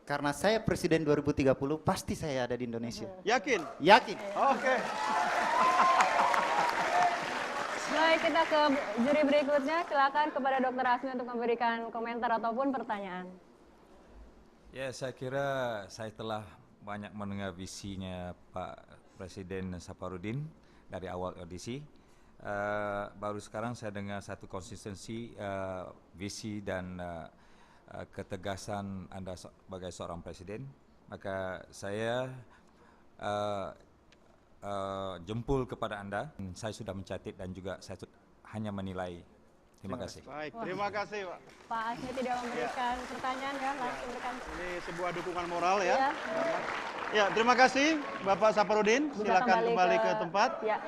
Karena saya Presiden 2030, pasti saya ada di Indonesia. Yakin? Yakin. Oke. Baik, kita ke juri berikutnya. Silakan kepada Dr. Asmi untuk memberikan komentar ataupun pertanyaan. Ya, saya kira saya telah banyak mendengar visinya Pak Presiden Saparudin dari awal audisi. Baru sekarang saya dengar satu konsistensi visi dan ketegasan Anda sebagai seorang presiden. Maka saya jempol kepada Anda. Saya sudah mencatat dan juga saya hanya menilai. Terima kasih. Baik, terima kasih Pak. Pak Asmi tidak memberikan pertanyaan ya, langsung berikan. Ini sebuah dukungan moral ya. Iya. Ya, terima kasih Bapak Saparudin. Bisa Silakan kembali ke tempat. Ya.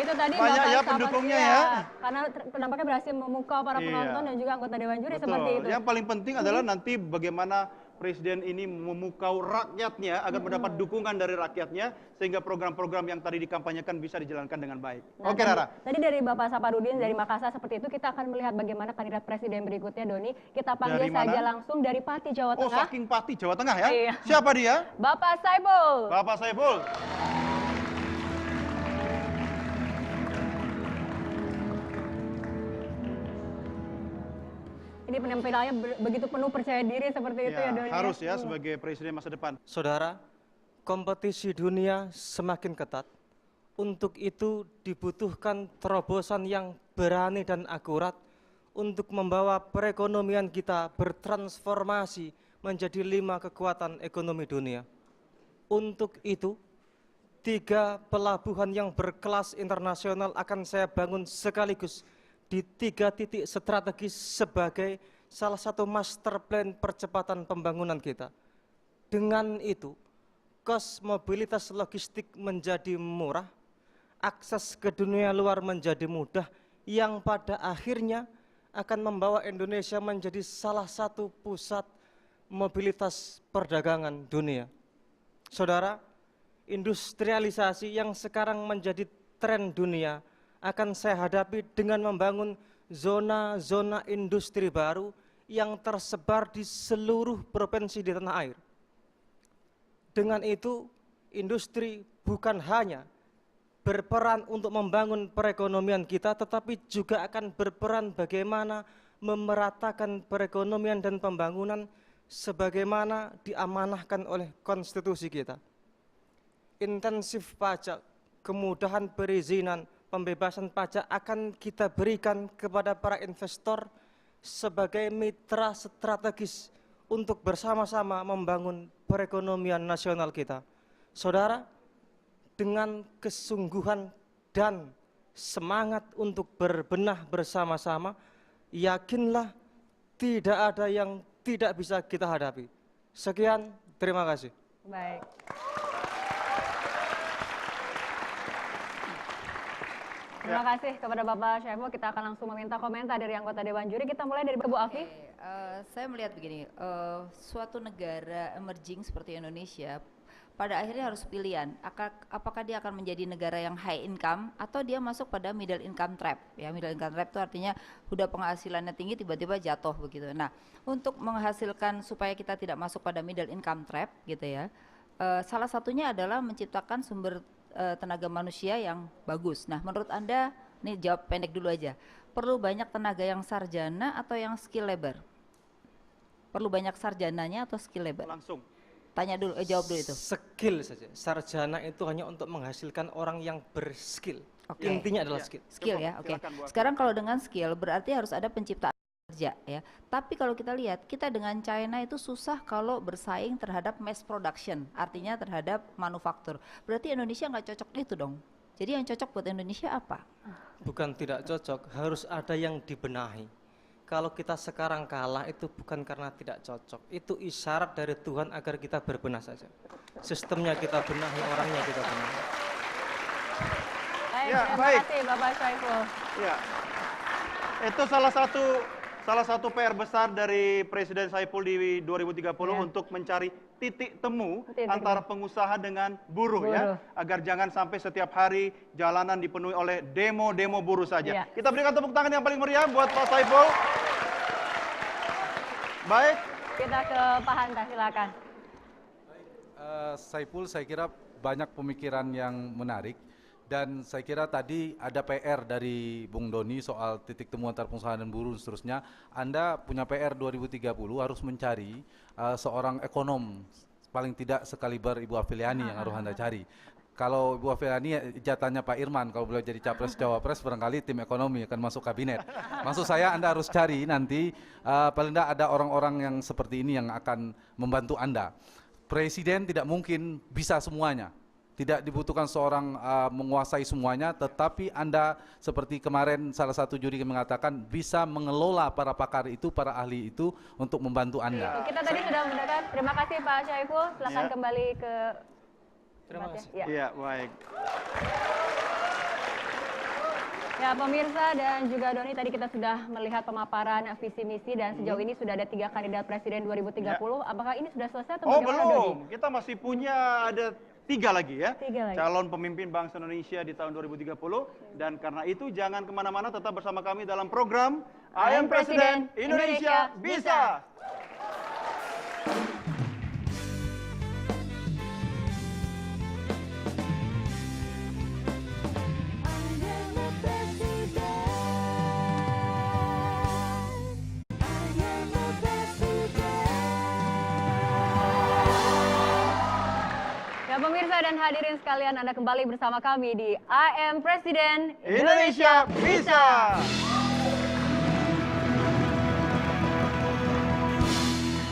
itu tadi Banyak Bapak ya Sapan, pendukungnya iya. ya. Karena nampaknya berhasil memukau para Iya. penonton dan juga anggota Dewan Juri seperti itu. Yang paling penting adalah nanti bagaimana Presiden ini memukau rakyatnya agar mendapat dukungan dari rakyatnya sehingga program-program yang tadi dikampanyekan bisa dijalankan dengan baik. Nah, Oke, Rara. Tadi dari Bapak Saparudin dari Makassar seperti itu, kita akan melihat bagaimana kandidat presiden berikutnya, Doni. Kita panggil Dari mana? saja langsung dari Pati, Jawa Oh, Tengah. saking Pati Jawa Tengah ya? Iya. Siapa dia? Bapak Saiful. Bapak Saiful. Ini penampilannya begitu penuh percaya diri seperti itu ya, Doni. harus ya sebagai presiden masa depan. Saudara, kompetisi dunia semakin ketat. Untuk itu dibutuhkan terobosan yang berani dan akurat untuk membawa perekonomian kita bertransformasi menjadi 5 kekuatan ekonomi dunia. Untuk itu, 3 pelabuhan yang berkelas internasional akan saya bangun sekaligus di 3 titik strategis sebagai salah satu master plan percepatan pembangunan kita. Dengan itu, kos mobilitas logistik menjadi murah, akses ke dunia luar menjadi mudah, yang pada akhirnya akan membawa Indonesia menjadi salah satu pusat mobilitas perdagangan dunia. Saudara, industrialisasi yang sekarang menjadi tren dunia akan saya hadapi dengan membangun zona-zona industri baru yang tersebar di seluruh provinsi di tanah air. Dengan itu, industri bukan hanya berperan untuk membangun perekonomian kita, tetapi juga akan berperan bagaimana memeratakan perekonomian dan pembangunan sebagaimana diamanahkan oleh konstitusi kita. Intensif pajak, kemudahan perizinan, pembebasan pajak akan kita berikan kepada para investor sebagai mitra strategis untuk bersama-sama membangun perekonomian nasional kita. Saudara, dengan kesungguhan dan semangat untuk berbenah bersama-sama, yakinlah tidak ada yang tidak bisa kita hadapi. Sekian, terima kasih. Baik. Terima kasih kepada Bapak Syaiful. Kita akan langsung meminta komentar dari anggota Dewan Juri. Kita mulai dari Bu Afi. Saya melihat begini, suatu negara emerging seperti Indonesia, pada akhirnya harus pilihan, apakah dia akan menjadi negara yang high income atau dia masuk pada middle income trap. Ya, middle income trap itu artinya udah penghasilannya tinggi tiba-tiba jatuh begitu. Nah, untuk menghasilkan supaya kita tidak masuk pada middle income trap gitu ya, salah satunya adalah menciptakan sumber tenaga manusia yang bagus. Nah, menurut Anda, ini jawab pendek dulu aja, perlu banyak tenaga yang sarjana atau yang skill labor? Perlu banyak sarjananya atau skill labor? Langsung. Tanya dulu, jawab dulu itu. Skill saja. Sarjana itu hanya untuk menghasilkan orang yang berskill. Oke. Intinya adalah skill. Skill ya, oke. Sekarang kalau dengan skill berarti harus ada penciptaan kerja ya. Tapi kalau kita lihat, kita dengan China itu susah kalau bersaing terhadap mass production, artinya terhadap manufaktur. Berarti Indonesia nggak cocok itu dong. Jadi yang cocok buat Indonesia apa? Bukan tidak cocok, harus ada yang dibenahi. Kalau kita sekarang kalah itu bukan karena tidak cocok, itu isyarat dari Tuhan agar kita berbenah saja. Sistemnya kita benahi, orangnya kita benahi. Baik, Ya, terima baik. kasih Bapak Syaiful. Ya. Itu salah satu PR besar dari Presiden Saiful di 2030 untuk mencari titik temu antara pengusaha dengan buruh ya, agar jangan sampai setiap hari jalanan dipenuhi oleh demo-demo buruh saja. Iya. Kita berikan tepuk tangan yang paling meriah buat Pak Saiful. Baik. Kita ke Pak Hanta, silakan. Saiful, saya kira banyak pemikiran yang menarik. Dan saya kira tadi ada PR dari Bung Doni soal titik temu antar pengusaha dan buruh dan seterusnya. Anda punya PR 2030 harus mencari seorang ekonom, paling tidak sekaliber Ibu Afiliani yang harus Anda cari. Kalau Ibu Afiliani jatahnya Pak Irman, kalau beliau jadi capres cawapres barangkali tim ekonomi akan masuk kabinet. Maksud saya Anda harus cari nanti paling tidak ada orang-orang yang seperti ini yang akan membantu Anda. Presiden tidak mungkin bisa semuanya. Tidak dibutuhkan seorang menguasai semuanya, tetapi Anda seperti kemarin salah satu juri mengatakan bisa mengelola para pakar itu, para ahli itu untuk membantu Anda. Kita tadi sudah mendengar. Terima kasih Pak Syaiful. Silakan Ya. kembali ke Terima kasih. Ya. Iya, baik. Ya pemirsa dan juga Doni, tadi kita sudah melihat pemaparan visi misi dan sejauh ini sudah ada 3 kandidat presiden 2030. Apakah ini sudah selesai atau Oh bagaimana Doni? belum, kita masih punya ada 3 lagi ya. 3 lagi. Calon pemimpin bangsa Indonesia di tahun 2030. Dan karena itu jangan kemana-mana, tetap bersama kami dalam program I Am Presiden, Indonesia Bisa. Ya pemirsa dan hadirin sekalian, Anda kembali bersama kami di I Am Presiden Indonesia Bisa.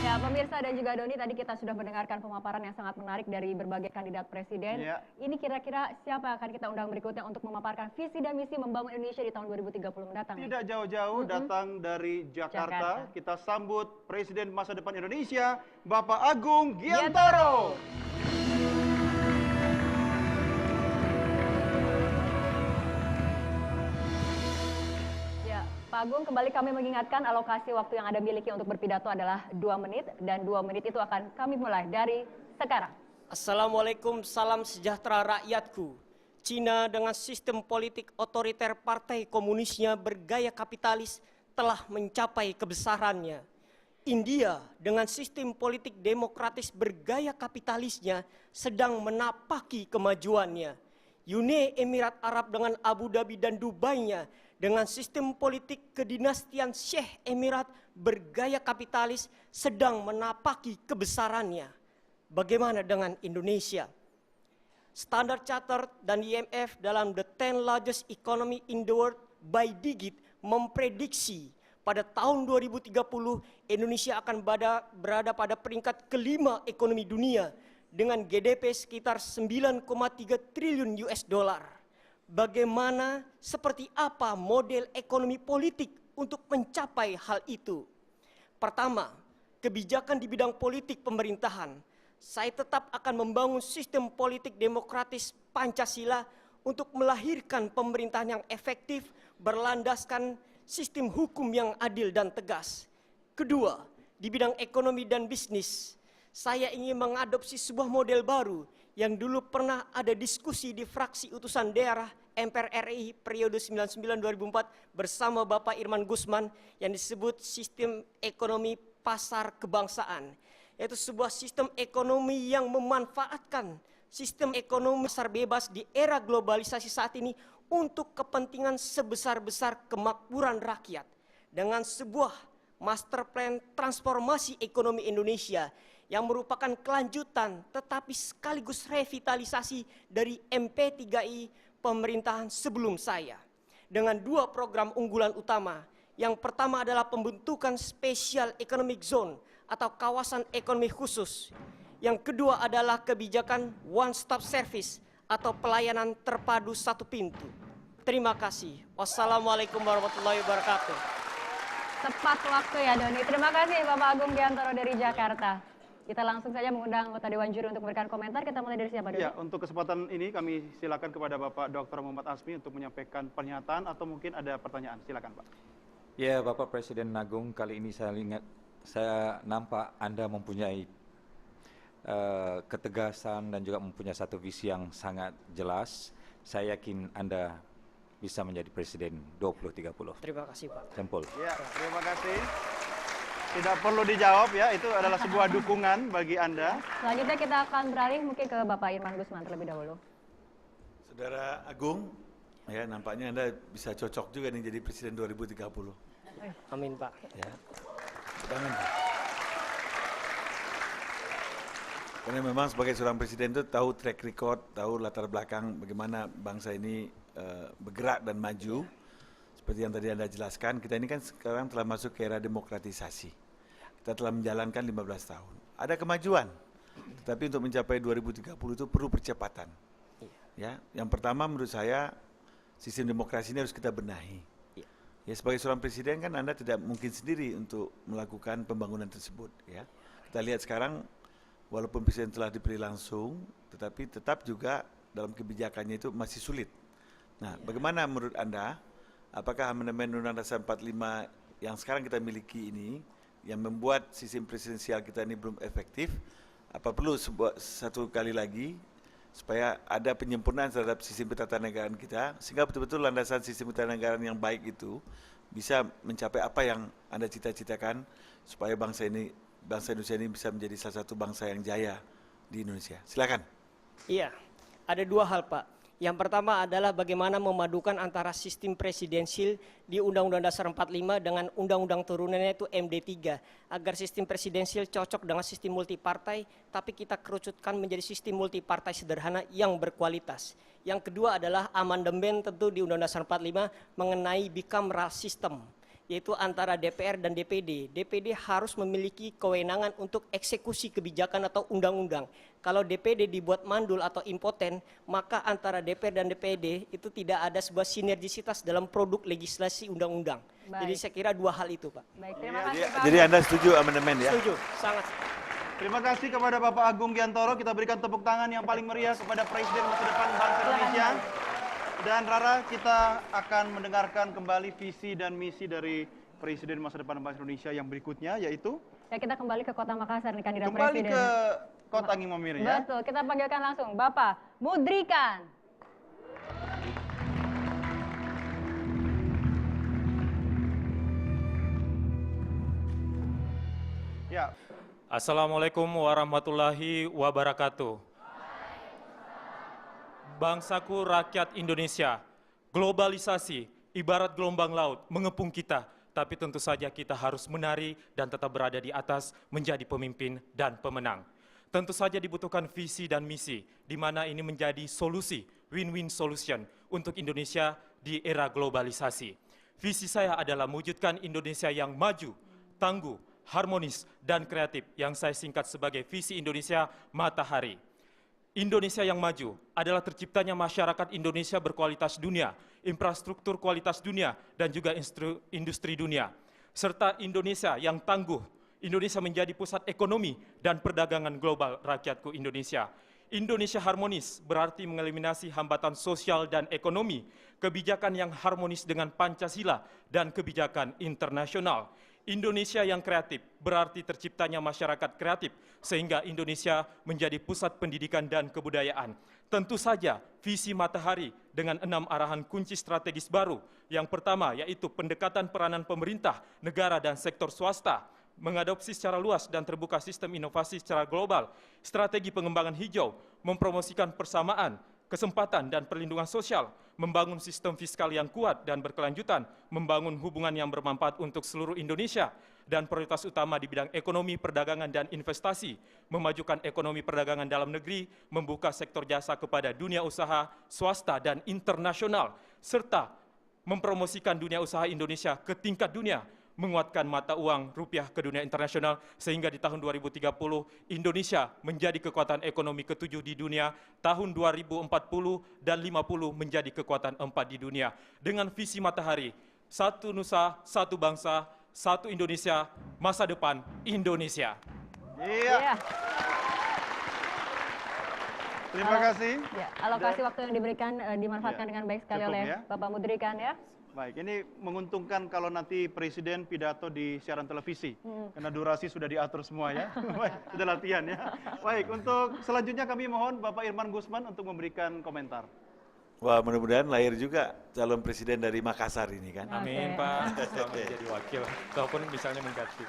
Ya pemirsa dan juga Doni, tadi kita sudah mendengarkan pemaparan yang sangat menarik dari berbagai kandidat presiden. Ya. Ini kira-kira siapa akan kita undang berikutnya untuk memaparkan visi dan misi membangun Indonesia di tahun 2030 mendatang? Tidak jauh-jauh datang dari Jakarta. Kita sambut Presiden masa depan Indonesia, Bapak Agung Giantoro. Ya, Pak Agung, kembali kami mengingatkan alokasi waktu yang Anda miliki untuk berpidato adalah 2 menit dan 2 menit itu akan kami mulai dari sekarang. Assalamualaikum, salam sejahtera rakyatku. Cina dengan sistem politik otoriter partai komunisnya bergaya kapitalis telah mencapai kebesarannya. India dengan sistem politik demokratis bergaya kapitalisnya sedang menapaki kemajuannya. Uni Emirat Arab dengan Abu Dhabi dan Dubai-nya dengan sistem politik kedinastian Syekh Emirat bergaya kapitalis sedang menapaki kebesarannya. Bagaimana dengan Indonesia? Standard Chartered dan IMF dalam The 10 Largest Economy in the World by Digit memprediksi pada tahun 2030 Indonesia akan berada pada peringkat kelima ekonomi dunia dengan GDP sekitar 9,3 triliun US dollar. Bagaimana, seperti apa model ekonomi politik untuk mencapai hal itu? Pertama, kebijakan di bidang politik pemerintahan. Saya tetap akan membangun sistem politik demokratis Pancasila untuk melahirkan pemerintahan yang efektif berlandaskan sistem hukum yang adil dan tegas. Kedua, di bidang ekonomi dan bisnis, saya ingin mengadopsi sebuah model baru yang dulu pernah ada diskusi di fraksi utusan daerah MPR RI periode 99-2004 bersama Bapak Irman Gusman yang disebut sistem ekonomi pasar kebangsaan. Yaitu sebuah sistem ekonomi yang memanfaatkan sistem ekonomi pasar bebas di era globalisasi saat ini untuk kepentingan sebesar-besar kemakmuran rakyat. Dengan sebuah master plan transformasi ekonomi Indonesia yang merupakan kelanjutan tetapi sekaligus revitalisasi dari MP3I pemerintahan sebelum saya. Dengan 2 program unggulan utama. Yang pertama adalah pembentukan Special Economic Zone atau kawasan ekonomi khusus. Yang kedua adalah kebijakan One Stop Service atau pelayanan terpadu satu pintu. Terima kasih. Wassalamualaikum warahmatullahi wabarakatuh. Tepat waktu ya Doni. Terima kasih Bapak Agung Giantoro dari Jakarta. Kita langsung saja mengundang anggota Dewan Juri untuk memberikan komentar. Kita mulai dari siapa Doni? Ya, untuk kesempatan ini kami silakan kepada Bapak Dr. Muhammad Asmi untuk menyampaikan pernyataan atau mungkin ada pertanyaan. Silakan Pak. Ya, Bapak Presiden Agung, kali ini saya nampak Anda mempunyai ketegasan dan juga mempunyai satu visi yang sangat jelas. Saya yakin Anda bisa menjadi Presiden 2030. Terima kasih Pak. Jempol. Ya, terima kasih. Tidak perlu dijawab ya, itu adalah sebuah dukungan bagi Anda. Selanjutnya kita akan beralih mungkin ke Bapak Irman Gusman terlebih dahulu. Saudara Agung, ya nampaknya Anda bisa cocok juga nih jadi Presiden 2030. Amin Pak. Ya. Jangan. Karena memang sebagai seorang presiden itu tahu track record, tahu latar belakang bagaimana bangsa ini bergerak dan maju. Seperti yang tadi Anda jelaskan, kita ini kan sekarang telah masuk ke era demokratisasi. Kita telah menjalankan 15 tahun. Ada kemajuan, tetapi untuk mencapai 2030 itu perlu percepatan. Ya, yang pertama menurut saya sistem demokrasi ini harus kita benahi. Ya, sebagai seorang presiden kan Anda tidak mungkin sendiri untuk melakukan pembangunan tersebut. Ya, kita lihat sekarang walaupun presiden telah dipilih langsung, tetapi tetap juga dalam kebijakannya itu masih sulit. Nah, bagaimana menurut Anda apakah amandemen Undang-Undang Dasar 45 yang sekarang kita miliki ini, yang membuat sistem presidensial kita ini belum efektif, apa perlu satu kali lagi supaya ada penyempurnaan terhadap sistem ketatanegaraan kita, sehingga betul-betul landasan sistem ketatanegaraan yang baik itu bisa mencapai apa yang Anda cita-citakan, supaya bangsa Indonesia ini bisa menjadi salah satu bangsa yang jaya di Indonesia. Silakan. Iya, ada dua hal Pak. Yang pertama adalah bagaimana memadukan antara sistem presidensil di Undang-Undang Dasar 45 dengan undang-undang turunannya itu MD3, agar sistem presidensil cocok dengan sistem multipartai, tapi kita kerucutkan menjadi sistem multipartai sederhana yang berkualitas. Yang kedua adalah amandemen tentu di Undang-Undang Dasar 45 mengenai bicameral system, yaitu antara DPR dan DPD. DPD harus memiliki kewenangan untuk eksekusi kebijakan atau undang-undang. Kalau DPD dibuat mandul atau impoten, maka antara DPR dan DPD itu tidak ada sebuah sinergisitas dalam produk legislasi undang-undang. Jadi saya kira dua hal itu, Pak. Baik, terima kasih Pak. Jadi Anda setuju amandemen ya? Setuju, sangat. Terima kasih kepada Bapak Agung Giantoro. Kita berikan tepuk tangan yang paling meriah kepada Presiden masa depan bangsa Indonesia. Dan Rara, kita akan mendengarkan kembali visi dan misi dari Presiden masa depan bangsa Indonesia yang berikutnya, yaitu Ya, kita kembali ke Kota Makassar nih, kandidat kembali presiden. ke Kota Ngimamiri ya. Betul, kita panggilkan langsung Bapak Mudrikan. Ya. Assalamualaikum warahmatullahi wabarakatuh. Bangsaku rakyat Indonesia, globalisasi ibarat gelombang laut mengepung kita, tapi tentu saja kita harus menari dan tetap berada di atas menjadi pemimpin dan pemenang. Tentu saja dibutuhkan visi dan misi, di mana ini menjadi solusi, win-win solution untuk Indonesia di era globalisasi. Visi saya adalah mewujudkan Indonesia yang maju, tangguh, harmonis, dan kreatif yang saya singkat sebagai visi Indonesia Matahari. Indonesia yang maju adalah terciptanya masyarakat Indonesia berkualitas dunia, infrastruktur kualitas dunia, dan juga industri dunia. Serta Indonesia yang tangguh, Indonesia menjadi pusat ekonomi dan perdagangan global rakyatku Indonesia. Indonesia harmonis berarti mengeliminasi hambatan sosial dan ekonomi, kebijakan yang harmonis dengan Pancasila dan kebijakan internasional. Indonesia yang kreatif berarti terciptanya masyarakat kreatif sehingga Indonesia menjadi pusat pendidikan dan kebudayaan. Tentu saja visi Matahari dengan 6 arahan kunci strategis baru. Yang pertama yaitu pendekatan peranan pemerintah, negara dan sektor swasta, mengadopsi secara luas dan terbuka sistem inovasi secara global, strategi pengembangan hijau, mempromosikan persamaan, kesempatan dan perlindungan sosial, membangun sistem fiskal yang kuat dan berkelanjutan, membangun hubungan yang bermanfaat untuk seluruh Indonesia, dan prioritas utama di bidang ekonomi, perdagangan, dan investasi, memajukan ekonomi perdagangan dalam negeri, membuka sektor jasa kepada dunia usaha, swasta, dan internasional, serta mempromosikan dunia usaha Indonesia ke tingkat dunia, menguatkan mata uang rupiah ke dunia internasional sehingga di tahun 2030 Indonesia menjadi kekuatan ekonomi ke-7 di dunia, tahun 2040 dan 50 menjadi kekuatan 4 di dunia. Dengan visi Matahari, satu nusa, satu bangsa, satu Indonesia, masa depan Indonesia. Iya. Terima kasih. Ya, alokasi waktu yang diberikan dimanfaatkan dengan baik sekali Cukup oleh ya. Bapak Mudrikan ya. Baik, ini menguntungkan kalau nanti Presiden pidato di siaran televisi. Karena durasi sudah diatur semua ya. Baik, sudah latihan ya. Baik, untuk selanjutnya kami mohon Bapak Irman Gusman untuk memberikan komentar. Wah, mudah-mudahan lahir juga calon presiden dari Makassar ini kan. Amin Pak, selamat jadi wakil, ataupun misalnya mengganti.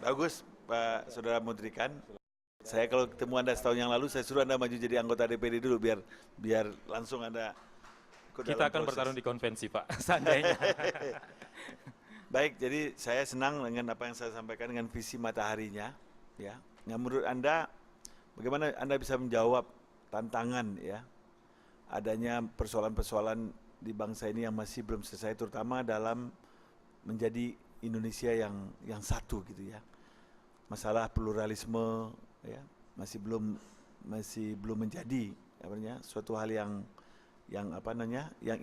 Bagus Pak Saudara Mudrikan. Saya kalau ketemu Anda setahun yang lalu, saya suruh Anda maju jadi anggota DPD dulu biar langsung Anda kita akan bertarung di konvensi, Pak, seandainya. Baik, jadi saya senang dengan apa yang saya sampaikan dengan visi Mataharinya. Ya, nah, menurut Anda, bagaimana Anda bisa menjawab tantangan ya adanya persoalan-persoalan di bangsa ini yang masih belum selesai, terutama dalam menjadi Indonesia yang satu gitu ya. Masalah pluralisme ya masih belum menjadi suatu hal yang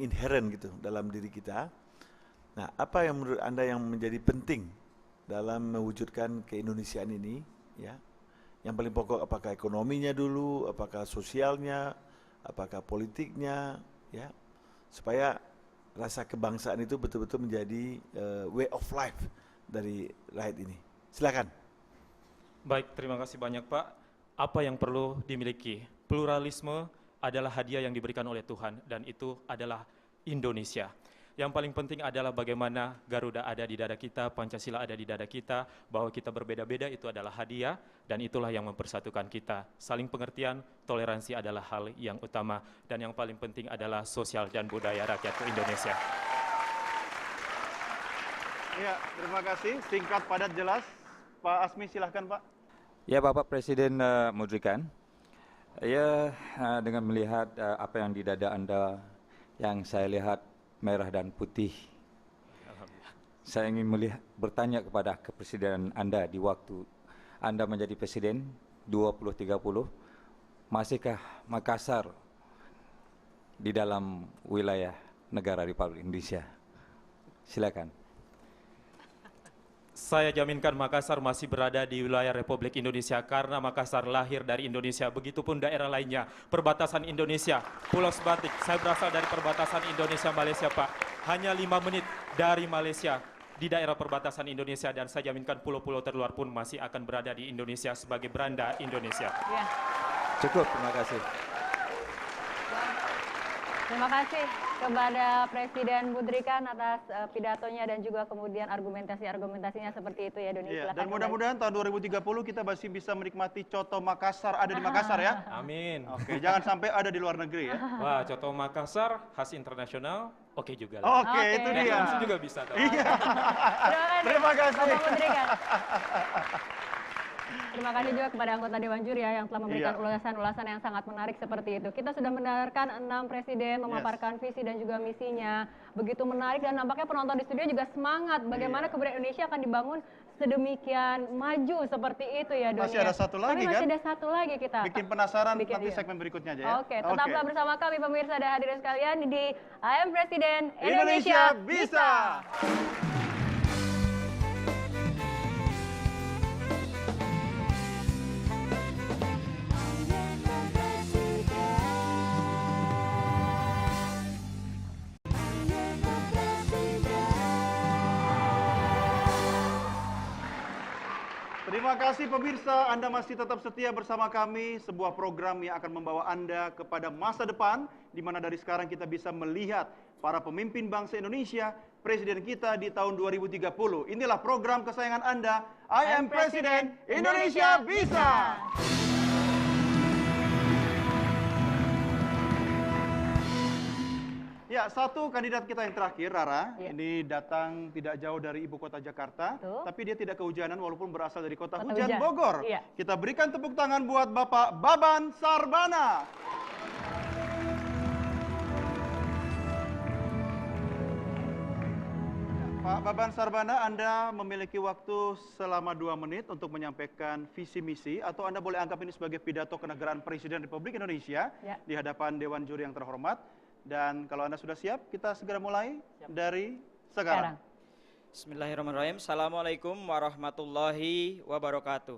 inherent gitu dalam diri kita. Nah, apa yang menurut Anda yang menjadi penting dalam mewujudkan keindonesiaan ini ya? Yang paling pokok apakah ekonominya dulu, apakah sosialnya, apakah politiknya ya? Supaya rasa kebangsaan itu betul-betul menjadi way of life dari rakyat ini. Silakan. Baik, terima kasih banyak Pak. Apa yang perlu dimiliki? Pluralisme adalah hadiah yang diberikan oleh Tuhan dan itu adalah Indonesia. Yang paling penting adalah bagaimana Garuda ada di dada kita, Pancasila ada di dada kita, bahwa kita berbeda-beda itu adalah hadiah dan itulah yang mempersatukan kita. Saling pengertian, toleransi adalah hal yang utama dan yang paling penting adalah sosial dan budaya rakyat Indonesia. Ya, terima kasih. Singkat, padat, jelas. Pak Asmi, silahkan Pak. Ya, Bapak Presiden Mudrikan, ya dengan melihat apa yang di dada Anda, yang saya lihat merah dan putih, saya ingin bertanya kepada kepresidenan Anda di waktu Anda menjadi presiden 2030, masihkah Makassar di dalam wilayah negara Republik Indonesia? Silakan. Saya jaminkan Makassar masih berada di wilayah Republik Indonesia karena Makassar lahir dari Indonesia, begitupun daerah lainnya, perbatasan Indonesia, Pulau Sebatik. Saya berasal dari perbatasan Indonesia-Malaysia Pak, hanya 5 menit dari Malaysia di daerah perbatasan Indonesia dan saya jaminkan pulau-pulau terluar pun masih akan berada di Indonesia sebagai beranda Indonesia. Ya. Cukup, terima kasih. Terima kasih kepada Presiden Mudrikan atas pidatonya dan juga kemudian argumentasinya seperti itu ya Doni. Iya, Silakan dan mudah-mudahan tahun 2030 kita masih bisa menikmati coto Makassar ada di Makassar ya. Amin. Oke, jangan sampai ada di luar negeri ya. Wah, coto Makassar khas internasional, oke juga. Oke, itu Dan dia. langsung juga bisa. Iya. Terima kasih. Bapak Mudrikan. Terima kasih juga kepada anggota Dewan Juri ya yang telah memberikan ulasan-ulasan yang sangat menarik seperti itu. Kita sudah mendengarkan 6 presiden memaparkan visi dan juga misinya. Begitu menarik dan nampaknya penonton di studio juga semangat bagaimana kebudayaan Indonesia akan dibangun sedemikian maju seperti itu ya Doni. Masih ada satu lagi kan? Masih ada satu lagi kita. Bikin penasaran Bikin, nanti iya. segmen berikutnya aja ya. Oke, tetaplah bersama kami pemirsa dan hadirin sekalian di I Am Presiden Indonesia Bisa. Terima kasih pemirsa, Anda masih tetap setia bersama kami, sebuah program yang akan membawa Anda kepada masa depan, di mana dari sekarang kita bisa melihat para pemimpin bangsa Indonesia, presiden kita di tahun 2030. Inilah program kesayangan Anda, I Am Presiden Indonesia Bisa! Ya, satu kandidat kita yang terakhir, Rara, ini datang tidak jauh dari ibu kota Jakarta, tapi dia tidak kehujanan walaupun berasal dari kota hujan Bogor. Iya. Kita berikan tepuk tangan buat Bapak Baban Sarbana. Pak Baban Sarbana, Anda memiliki waktu selama 2 menit untuk menyampaikan visi misi, atau Anda boleh anggap ini sebagai pidato kenegaraan Presiden Republik Indonesia di hadapan Dewan Juri yang terhormat. Dan kalau Anda sudah siap, kita segera mulai dari sekarang. Bismillahirrahmanirrahim. Assalamualaikum warahmatullahi wabarakatuh.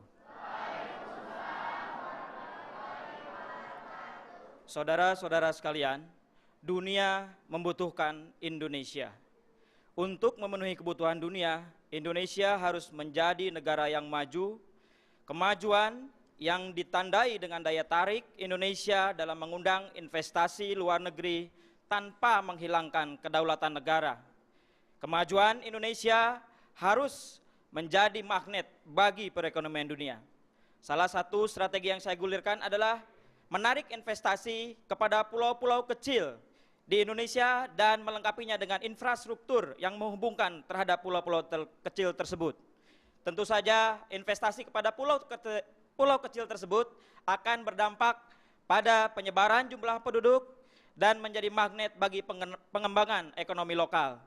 Saudara-saudara sekalian, dunia membutuhkan Indonesia. Untuk memenuhi kebutuhan dunia, Indonesia harus menjadi negara yang maju. Kemajuan yang ditandai dengan daya tarik Indonesia dalam mengundang investasi luar negeri tanpa menghilangkan kedaulatan negara. Kemajuan Indonesia harus menjadi magnet bagi perekonomian dunia. Salah satu strategi yang saya gulirkan adalah menarik investasi kepada pulau-pulau kecil di Indonesia dan melengkapinya dengan infrastruktur yang menghubungkan terhadap pulau-pulau kecil tersebut. Tentu saja investasi kepada pulau kecil tersebut akan berdampak pada penyebaran jumlah penduduk dan menjadi magnet bagi pengembangan ekonomi lokal.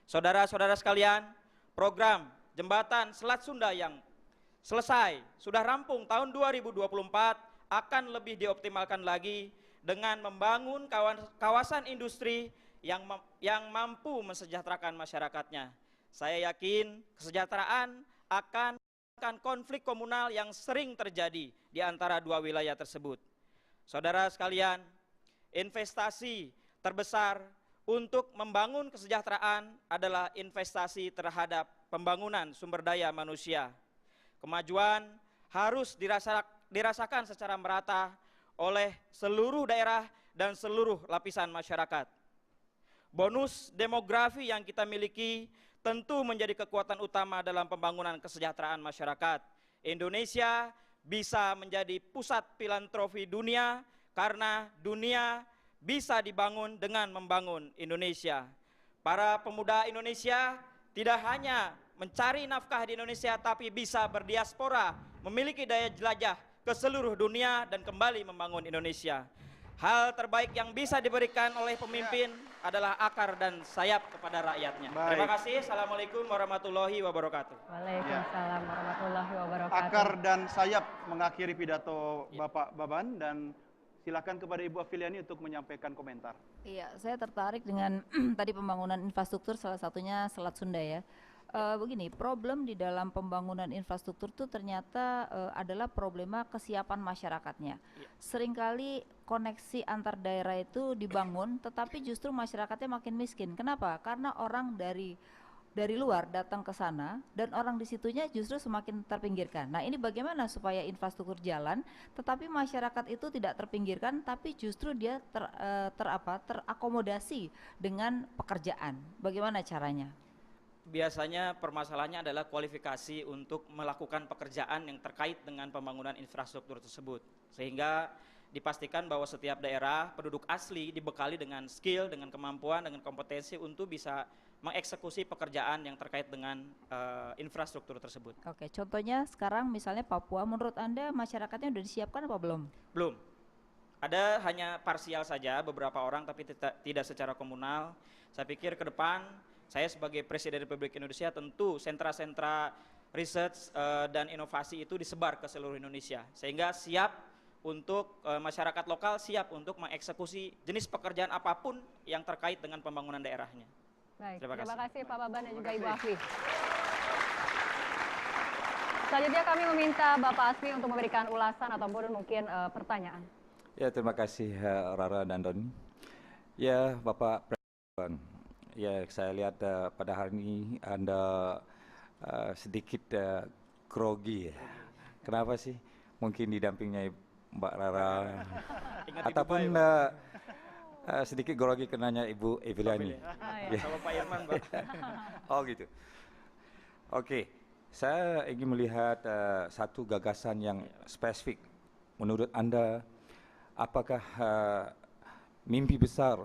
Saudara-saudara sekalian, program Jembatan Selat Sunda yang selesai sudah rampung tahun 2024 akan lebih dioptimalkan lagi dengan membangun kawasan industri yang mampu mensejahterakan masyarakatnya. Saya yakin kesejahteraan akan konflik komunal yang sering terjadi di antara dua wilayah tersebut. Saudara sekalian, investasi terbesar untuk membangun kesejahteraan adalah investasi terhadap pembangunan sumber daya manusia. Kemajuan harus dirasakan secara merata oleh seluruh daerah dan seluruh lapisan masyarakat. Bonus demografi yang kita miliki tentu menjadi kekuatan utama dalam pembangunan kesejahteraan masyarakat. Indonesia bisa menjadi pusat filantropi dunia karena dunia bisa dibangun dengan membangun Indonesia. Para pemuda Indonesia tidak hanya mencari nafkah di Indonesia, tapi bisa berdiaspora, memiliki daya jelajah ke seluruh dunia dan kembali membangun Indonesia. Hal terbaik yang bisa diberikan oleh pemimpin adalah akar dan sayap kepada rakyatnya. Baik. Terima kasih. Assalamualaikum warahmatullahi wabarakatuh. Waalaikumsalam warahmatullahi wabarakatuh. Akar dan sayap mengakhiri pidato Bapak Baban, dan silakan kepada Ibu Afiliani untuk menyampaikan komentar. Iya, saya tertarik dengan tadi pembangunan infrastruktur, salah satunya Selat Sunda ya. Begini, problem di dalam pembangunan infrastruktur itu ternyata adalah problema kesiapan masyarakatnya. Seringkali koneksi antar daerah itu dibangun, tetapi justru masyarakatnya makin miskin. Kenapa? Karena orang dari luar datang ke sana dan orang di situnya justru semakin terpinggirkan. Nah, ini bagaimana supaya infrastruktur jalan, tetapi masyarakat itu tidak terpinggirkan, tapi justru dia terakomodasi dengan pekerjaan. Bagaimana caranya? Biasanya permasalahannya adalah kualifikasi untuk melakukan pekerjaan yang terkait dengan pembangunan infrastruktur tersebut. Sehingga dipastikan bahwa setiap daerah penduduk asli dibekali dengan skill, dengan kemampuan, dengan kompetensi untuk bisa mengeksekusi pekerjaan yang terkait dengan infrastruktur tersebut. Oke, contohnya sekarang misalnya Papua, menurut Anda masyarakatnya sudah disiapkan apa belum? Belum. Ada hanya parsial saja, beberapa orang, tapi tidak secara komunal. Saya pikir ke depan, saya sebagai Presiden Republik Indonesia tentu sentra-sentra research dan inovasi itu disebar ke seluruh Indonesia. Sehingga siap untuk masyarakat lokal, siap untuk mengeksekusi jenis pekerjaan apapun yang terkait dengan pembangunan daerahnya. Baik, Terima terima kasih. kasih Pak Baban dan juga Ibu Afi. Selanjutnya kami meminta Bapak Asmi untuk memberikan ulasan ataupun mungkin pertanyaan. Ya, terima kasih Rara dan Doni. Ya, Bapak Presiden, ya saya lihat pada hari ini Anda sedikit grogi ya. Kenapa sih? Mungkin didampingnya Mbak Rara ataupun sedikit grogi kenanya Ibu Eviliani. Sama Pak Irman, Pak. Oh gitu. Oke, saya ingin melihat satu gagasan yang spesifik. Menurut Anda, apakah mimpi besar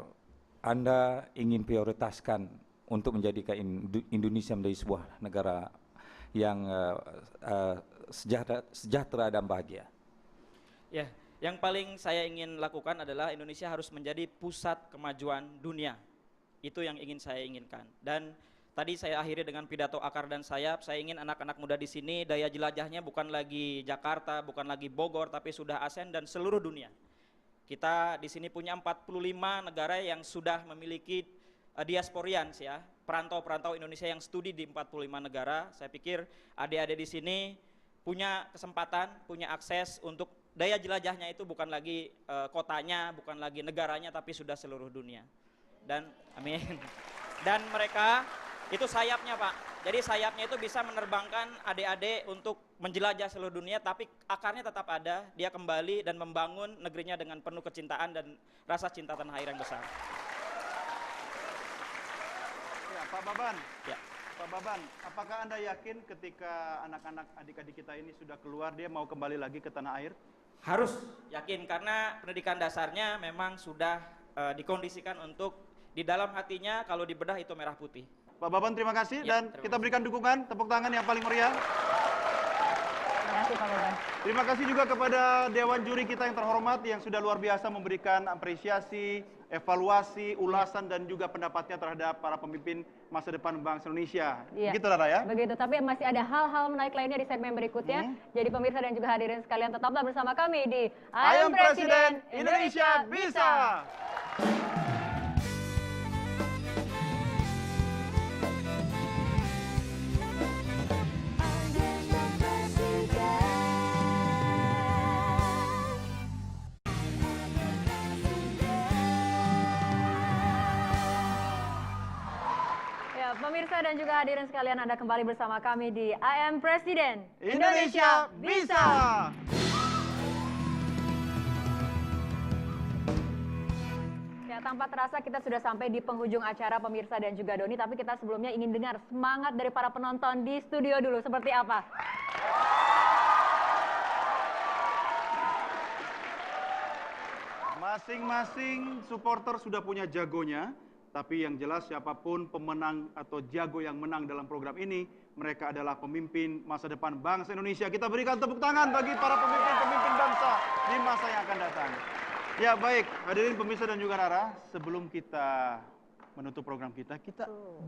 Anda ingin prioritaskan untuk menjadikan Indonesia menjadi sebuah negara yang sejahtera dan bahagia? Ya, yang paling saya ingin lakukan adalah Indonesia harus menjadi pusat kemajuan dunia. Itu yang ingin saya inginkan. Dan tadi saya akhiri dengan pidato akar dan sayap. Saya ingin anak-anak muda di sini daya jelajahnya bukan lagi Jakarta, bukan lagi Bogor, tapi sudah ASEAN dan seluruh dunia. Kita di sini punya 45 negara yang sudah memiliki diasporians ya, perantau-perantau Indonesia yang studi di 45 negara. Saya pikir adik-adik di sini punya kesempatan, punya akses untuk daya jelajahnya itu bukan lagi kotanya, bukan lagi negaranya, tapi sudah seluruh dunia. Dan amin. Dan mereka itu sayapnya, Pak. Jadi sayapnya itu bisa menerbangkan adik-adik untuk menjelajah seluruh dunia, tapi akarnya tetap ada. Dia kembali dan membangun negerinya dengan penuh kecintaan dan rasa cinta tanah air yang besar. Ya, Pak Baban. Ya. Pak Baban, apakah Anda yakin ketika anak-anak adik-adik kita ini sudah keluar, dia mau kembali lagi ke tanah air? Harus yakin, karena pendidikan dasarnya memang sudah dikondisikan untuk di dalam hatinya kalau dibedah itu merah putih. Pak Baban, terima kasih, Ya, dan kita berikan dukungan, tepuk tangan yang paling meriah. Terima kasih Pak Baban. Terima kasih juga kepada Dewan Juri kita yang terhormat yang sudah luar biasa memberikan apresiasi, evaluasi, ulasan, dan juga pendapatnya terhadap para pemimpin masa depan bangsa Indonesia. Iya. Begitu, Rara ya? Begitu, tapi masih ada hal-hal menarik lainnya di segmen berikutnya. Jadi pemirsa dan juga hadirin sekalian, tetaplah bersama kami di Ayam Presiden Indonesia Bisa! Pemirsa dan juga hadirin sekalian, Anda kembali bersama kami di I Am Presiden. Indonesia bisa. Ya, tanpa terasa kita sudah sampai di penghujung acara pemirsa dan juga Doni, tapi kita sebelumnya ingin dengar semangat dari para penonton di studio dulu seperti apa. Masing-masing supporter sudah punya jagonya, tapi yang jelas siapapun pemenang atau jago yang menang dalam program ini, mereka adalah pemimpin masa depan bangsa Indonesia. Kita berikan tepuk tangan bagi para pemimpin-pemimpin bangsa di masa yang akan datang. Ya baik, hadirin pemirsa dan juga Rara, sebelum kita menutup program kita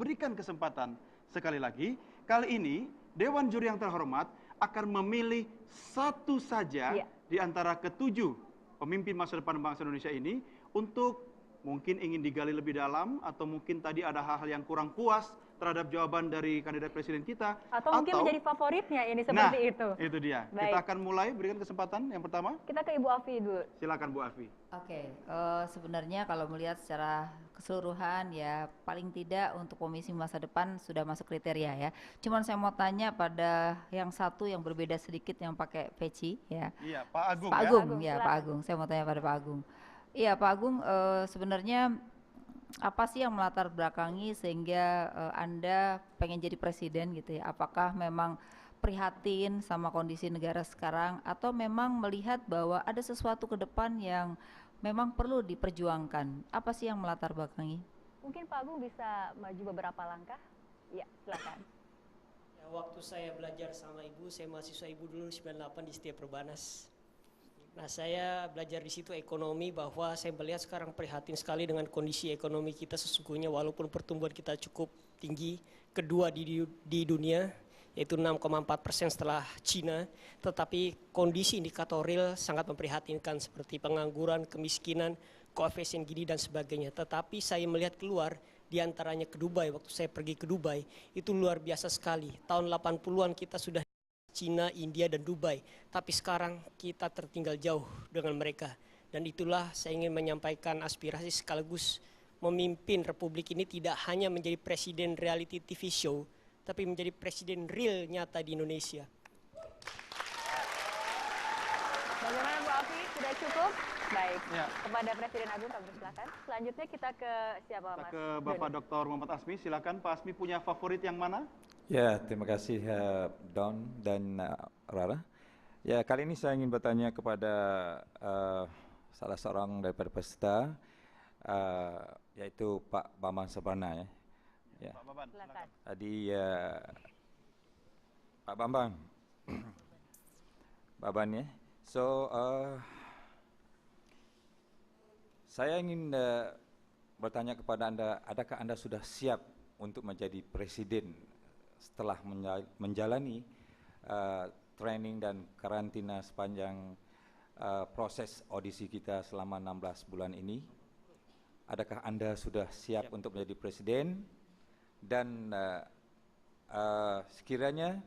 berikan kesempatan sekali lagi. Kali ini, Dewan Juri yang terhormat akan memilih satu saja di antara ketujuh pemimpin masa depan bangsa Indonesia ini untuk mungkin ingin digali lebih dalam, atau mungkin tadi ada hal-hal yang kurang puas terhadap jawaban dari kandidat presiden kita. Atau mungkin menjadi favoritnya ini seperti itu. Itu dia. Baik. Kita akan mulai berikan kesempatan yang pertama. Kita ke Ibu Afi dulu. Silakan Bu Afi. Oke, sebenarnya kalau melihat secara keseluruhan ya paling tidak untuk komisi masa depan sudah masuk kriteria ya. Cuman saya mau tanya pada yang satu yang berbeda sedikit yang pakai peci ya. Iya, Pak Agung. Pak Agung, ya Pak Agung. Saya mau tanya pada Pak Agung. Iya Pak Agung, sebenarnya apa sih yang melatar belakangi sehingga Anda pengen jadi presiden gitu ya? Apakah memang prihatin sama kondisi negara sekarang atau memang melihat bahwa ada sesuatu ke depan yang memang perlu diperjuangkan? Apa sih yang melatar belakangi? Mungkin Pak Agung bisa maju beberapa langkah? Ya, silakan. Ya, waktu saya belajar sama Ibu, saya mahasiswa Ibu dulu 98 di Setia Perbanas. Nah, saya belajar di situ ekonomi, bahwa saya melihat sekarang prihatin sekali dengan kondisi ekonomi kita sesungguhnya, walaupun pertumbuhan kita cukup tinggi, kedua di dunia, yaitu 6,4% setelah Cina, tetapi kondisi indikator real sangat memprihatinkan seperti pengangguran, kemiskinan, koefisien Gini dan sebagainya. Tetapi saya melihat keluar, diantaranya ke Dubai, waktu saya pergi ke Dubai, itu luar biasa sekali. Tahun 80-an kita sudah Cina, India, dan Dubai. Tapi sekarang kita tertinggal jauh dengan mereka. Dan itulah saya ingin menyampaikan aspirasi sekaligus memimpin Republik ini tidak hanya menjadi presiden reality TV show, tapi menjadi presiden real nyata di Indonesia. Bagaimana Bu Afi? Sudah cukup? Baik. Ya. Kepada Presiden Agung kami silakan. Selanjutnya kita ke siapa Kita Mas? ke Bapak Dr. Muhammad Asmi. Silakan Pak Asmi, punya favorit yang mana? Ya, terima kasih Don dan Rara. Ya, kali ini saya ingin bertanya kepada salah seorang daripada peserta, yaitu Pak Bambang Suparna ya. Ya. Pak Bambang, silakan. Tadi Pak Bambang, Baban ya. So, saya ingin bertanya kepada Anda, adakah Anda sudah siap untuk menjadi presiden setelah menjalani training dan karantina sepanjang proses audisi kita selama 16 bulan ini? Adakah Anda sudah siap untuk menjadi presiden? Dan sekiranya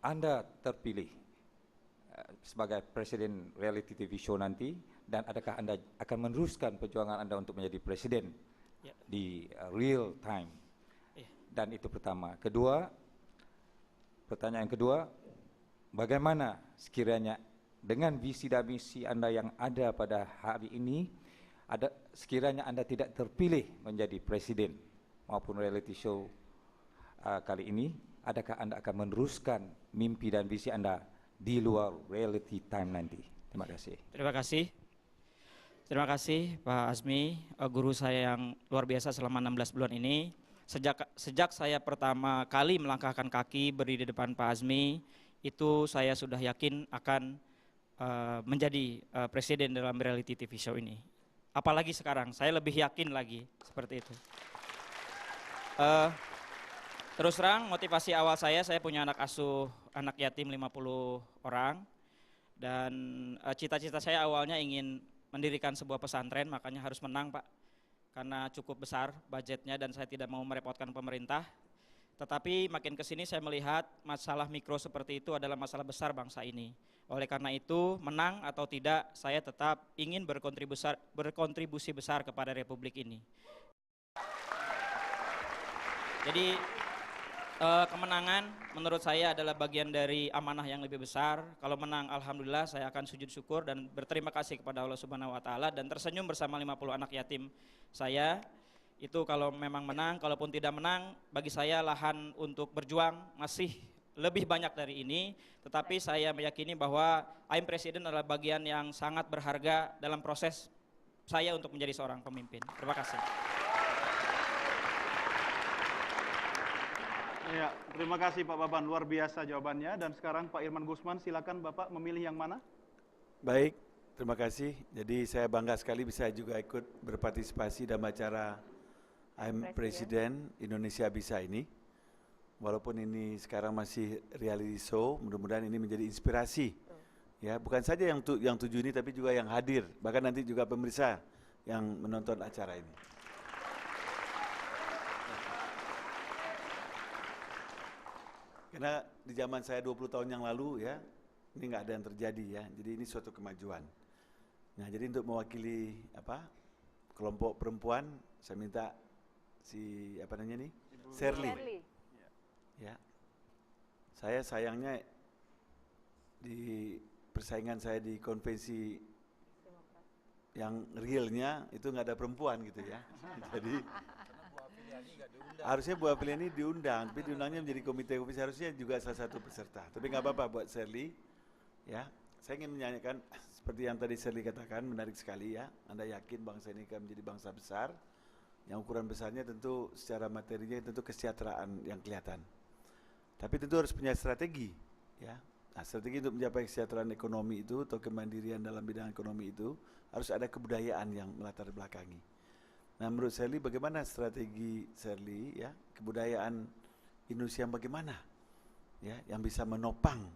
Anda terpilih sebagai presiden reality TV show nanti, dan adakah Anda akan meneruskan perjuangan Anda untuk menjadi presiden di real time? Dan itu pertama. Kedua, pertanyaan kedua, bagaimana sekiranya dengan visi dan misi Anda yang ada pada hari ini, sekiranya Anda tidak terpilih menjadi presiden maupun reality show kali ini, adakah Anda akan meneruskan mimpi dan visi Anda di luar reality time nanti? Terima kasih. Terima kasih. Terima kasih Pak Asmi, guru saya yang luar biasa selama 16 bulan ini. Sejak saya pertama kali melangkahkan kaki berdiri di depan Pak Asmi, itu saya sudah yakin akan menjadi presiden dalam reality TV show ini. Apalagi sekarang, saya lebih yakin lagi seperti itu. Terus terang, motivasi awal saya punya anak asuh, anak yatim 50 orang. Dan cita-cita saya awalnya ingin mendirikan sebuah pesantren, makanya harus menang Pak. Karena cukup besar budgetnya dan saya tidak mau merepotkan pemerintah. Tetapi makin kesini saya melihat masalah mikro seperti itu adalah masalah besar bangsa ini. Oleh karena itu, menang atau tidak, saya tetap ingin berkontribusi besar kepada Republik ini. Jadi Kemenangan menurut saya adalah bagian dari amanah yang lebih besar. Kalau menang, alhamdulillah saya akan sujud syukur dan berterima kasih kepada Allah Subhanahu wa taala dan tersenyum bersama 50 anak yatim saya. Itu kalau memang menang, kalaupun tidak menang, bagi saya lahan untuk berjuang masih lebih banyak dari ini. Tetapi saya meyakini bahwa I'm Presiden adalah bagian yang sangat berharga dalam proses saya untuk menjadi seorang pemimpin. Terima kasih. Ya, terima kasih Pak Baban, luar biasa jawabannya. Dan sekarang Pak Irman Gusman, silakan Bapak memilih yang mana? Baik, terima kasih. Jadi saya bangga sekali bisa juga ikut berpartisipasi dalam acara I'm Presiden Indonesia Bisa ini. Walaupun ini sekarang masih reality show, mudah-mudahan ini menjadi inspirasi. Ya, bukan saja yang 7 ini, tapi juga yang hadir, bahkan nanti juga pemirsa yang menonton acara ini. Karena di zaman saya 20 tahun yang lalu ya, ini nggak ada yang terjadi ya. Jadi ini suatu kemajuan. Nah, jadi untuk mewakili kelompok perempuan, saya minta si Shirley. Ya. Saya sayangnya di persaingan saya di konvensi yang realnya itu nggak ada perempuan gitu ya. Jadi harusnya Bu Afiliani diundang, tapi diundangnya menjadi komite harusnya juga salah satu peserta. Tapi nggak apa-apa buat Shirley. Ya, saya ingin menyanyikan seperti yang tadi Shirley katakan, menarik sekali ya. Anda yakin bangsa ini akan menjadi bangsa besar? Yang ukuran besarnya tentu secara materinya tentu kesejahteraan yang kelihatan. Tapi tentu harus punya strategi, ya. Nah, strategi untuk mencapai kesejahteraan ekonomi itu atau kemandirian dalam bidang ekonomi itu harus ada kebudayaan yang melatar belakangi. Nah, menurut Shirley bagaimana strategi Shirley ya, kebudayaan Indonesia yang bagaimana ya, yang bisa menopang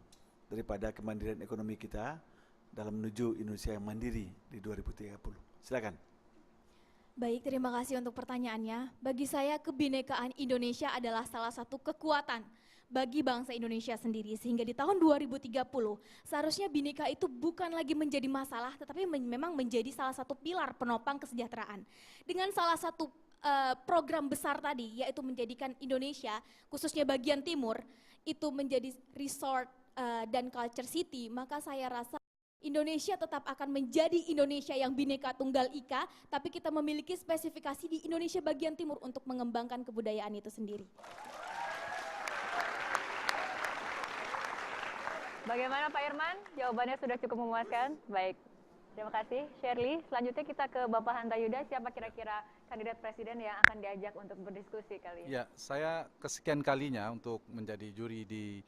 daripada kemandirian ekonomi kita dalam menuju Indonesia yang mandiri di 2030. Silakan. Baik, terima kasih untuk pertanyaannya. Bagi saya kebinekaan Indonesia adalah salah satu kekuatan bagi bangsa Indonesia sendiri, sehingga di tahun 2030 seharusnya bineka itu bukan lagi menjadi masalah, tetapi memang menjadi salah satu pilar penopang kesejahteraan. Dengan salah satu program besar tadi, yaitu menjadikan Indonesia, khususnya bagian timur, itu menjadi resort dan culture city, maka saya rasa Indonesia tetap akan menjadi Indonesia yang bineka tunggal ika, tapi kita memiliki spesifikasi di Indonesia bagian timur untuk mengembangkan kebudayaan itu sendiri. Bagaimana Pak Irman? Jawabannya sudah cukup memuaskan? Baik, terima kasih Shirley. Selanjutnya kita ke Bapak Hantayuda, siapa kira-kira kandidat presiden yang akan diajak untuk berdiskusi kali ini? Ya, saya kesekian kalinya untuk menjadi juri di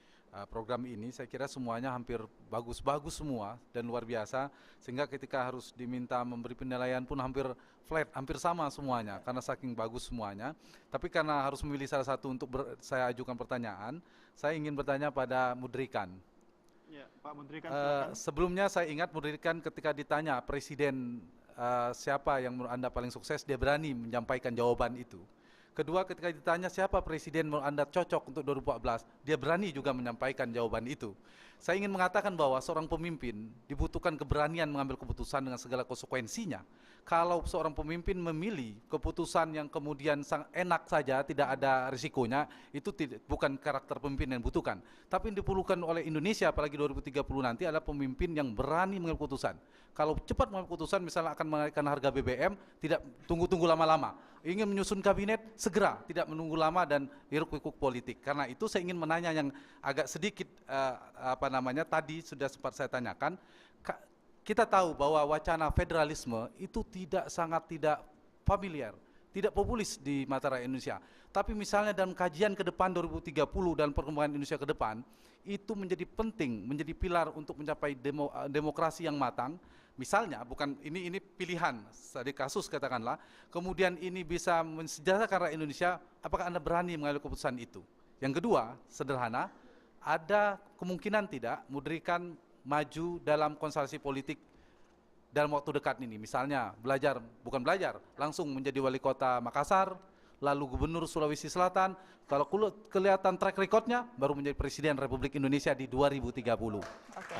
program ini. Saya kira semuanya hampir bagus-bagus semua dan luar biasa, sehingga ketika harus diminta memberi penilaian pun hampir flat, hampir sama semuanya karena saking bagus semuanya. Tapi karena harus memilih salah satu untuk saya ajukan pertanyaan, saya ingin bertanya pada Mudrikan. Ya, Pak Mudrikan, silakan. Sebelumnya saya ingat Mudrikan ketika ditanya presiden siapa yang menurut Anda paling sukses, dia berani menyampaikan jawaban itu. Kedua, ketika ditanya siapa presiden menurut Anda cocok untuk 2014, dia berani juga menyampaikan jawaban itu. Saya ingin mengatakan bahwa seorang pemimpin dibutuhkan keberanian mengambil keputusan dengan segala konsekuensinya. Kalau seorang pemimpin memilih keputusan yang kemudian enak saja, tidak ada risikonya, itu bukan karakter pemimpin yang dibutuhkan. Tapi yang diperlukan oleh Indonesia, apalagi 2030 nanti, adalah pemimpin yang berani mengambil keputusan. Kalau cepat mengambil keputusan, misalnya akan menaikkan harga BBM, tidak tunggu-tunggu lama-lama. Ingin menyusun kabinet, segera, tidak menunggu lama dan hiruk-pikuk politik. Karena itu saya ingin menanya yang agak sedikit, tadi sudah sempat saya tanyakan. Kita tahu bahwa wacana federalisme itu sangat tidak familiar, tidak populis di mata rakyat Indonesia. Tapi misalnya dalam kajian ke depan 2030 dan perkembangan Indonesia ke depan, itu menjadi penting, menjadi pilar untuk mencapai demokrasi yang matang. Misalnya, bukan ini pilihan, di kasus katakanlah, kemudian ini bisa mensejahterakan rakyat Indonesia, apakah Anda berani mengambil keputusan itu? Yang kedua, sederhana, ada kemungkinan tidak Mudrikan maju dalam konstelasi politik dalam waktu dekat ini, misalnya bukan belajar, langsung menjadi wali kota Makassar, lalu gubernur Sulawesi Selatan, kalau kelihatan track recordnya, baru menjadi presiden Republik Indonesia di 2030.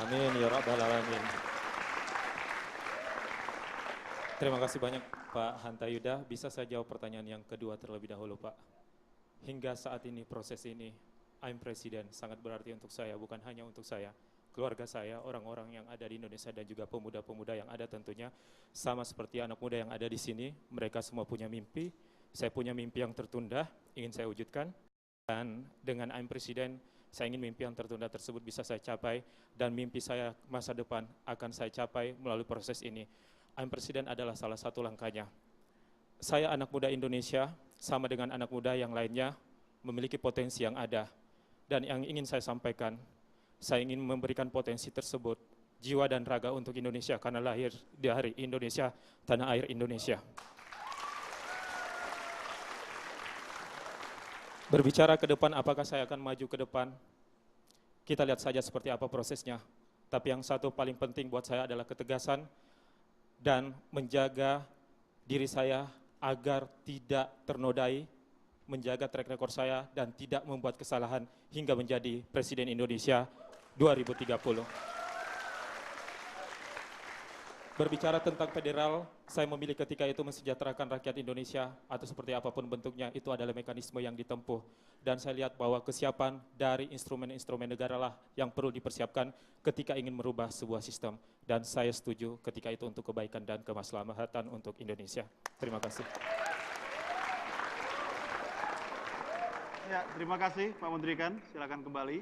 Amin ya rabbal alamin. Terima kasih banyak Pak Hantayuda. Bisa saya jawab pertanyaan yang kedua terlebih dahulu, Pak? hingga saat ini proses ini, I'm Presiden sangat berarti untuk saya, bukan hanya untuk saya, keluarga saya, orang-orang yang ada di Indonesia dan juga pemuda-pemuda yang ada tentunya sama seperti anak muda yang ada di sini. Mereka semua punya mimpi, saya punya mimpi yang tertunda, ingin saya wujudkan. Dan dengan I'm Presiden, saya ingin mimpi yang tertunda tersebut bisa saya capai, dan mimpi saya masa depan akan saya capai melalui proses ini. I'm Presiden adalah salah satu langkahnya. Saya anak muda Indonesia, sama dengan anak muda yang lainnya, memiliki potensi yang ada. Dan yang ingin saya sampaikan, saya ingin memberikan potensi tersebut, jiwa dan raga untuk Indonesia, karena lahir di hari Indonesia, tanah air Indonesia. Berbicara ke depan, apakah saya akan maju ke depan? Kita lihat saja seperti apa prosesnya. Tapi yang satu paling penting buat saya adalah ketegasan dan menjaga diri saya agar tidak ternodai, menjaga track record saya dan tidak membuat kesalahan hingga menjadi Presiden Indonesia 2030. Berbicara tentang federal, saya memilih ketika itu mensejahterakan rakyat Indonesia atau seperti apapun bentuknya, itu adalah mekanisme yang ditempuh. Dan saya lihat bahwa kesiapan dari instrumen-instrumen negara lah yang perlu dipersiapkan ketika ingin merubah sebuah sistem. Dan saya setuju ketika itu untuk kebaikan dan kemaslahatan untuk Indonesia. Terima kasih. Ya, terima kasih Pak Mundrikan, silakan kembali.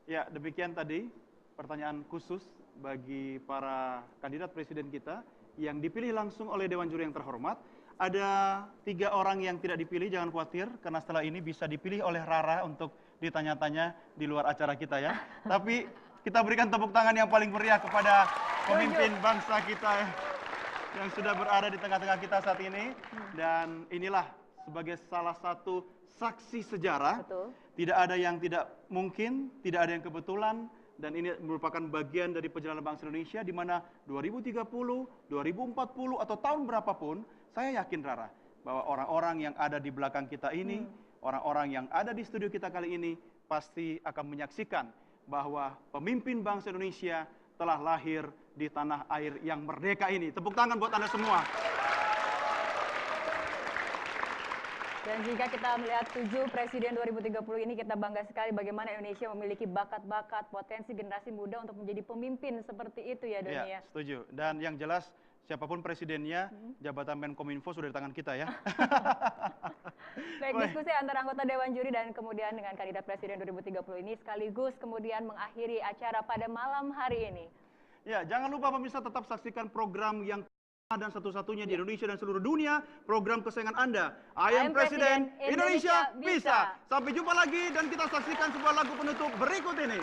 Ya, demikian tadi pertanyaan khusus bagi para kandidat presiden kita yang dipilih langsung oleh Dewan Juri yang terhormat. Ada 3 orang yang tidak dipilih, jangan khawatir, karena setelah ini bisa dipilih oleh Rara untuk ditanya-tanya di luar acara kita ya. Tapi kita berikan tepuk tangan yang paling meriah kepada pemimpin bangsa kita yang sudah berada di tengah-tengah kita saat ini. Dan inilah sebagai salah satu saksi sejarah. Betul. Tidak ada yang tidak mungkin, tidak ada yang kebetulan. Dan ini merupakan bagian dari perjalanan bangsa Indonesia di mana 2030, 2040 atau tahun berapapun, saya yakin Rara bahwa orang-orang yang ada di belakang kita ini, orang-orang yang ada di studio kita kali ini pasti akan menyaksikan bahwa pemimpin bangsa Indonesia telah lahir di tanah air yang merdeka ini. Tepuk tangan buat Anda semua. Dan jika kita melihat 7 Presiden 2030 ini, kita bangga sekali bagaimana Indonesia memiliki bakat-bakat, potensi generasi muda untuk menjadi pemimpin seperti itu ya, Doni ya. Setuju. Dan yang jelas siapapun presidennya, jabatan Menkominfo sudah di tangan kita ya. Baik, diskusi antara anggota Dewan Juri dan kemudian dengan kandidat Presiden 2030 ini sekaligus kemudian mengakhiri acara pada malam hari ini. Ya, jangan lupa pemirsa tetap saksikan program yang dan satu-satunya di Indonesia dan seluruh dunia, program kesayangan Anda, I Am Presiden, Indonesia Bisa. Sampai jumpa lagi dan kita saksikan sebuah lagu penutup berikut ini.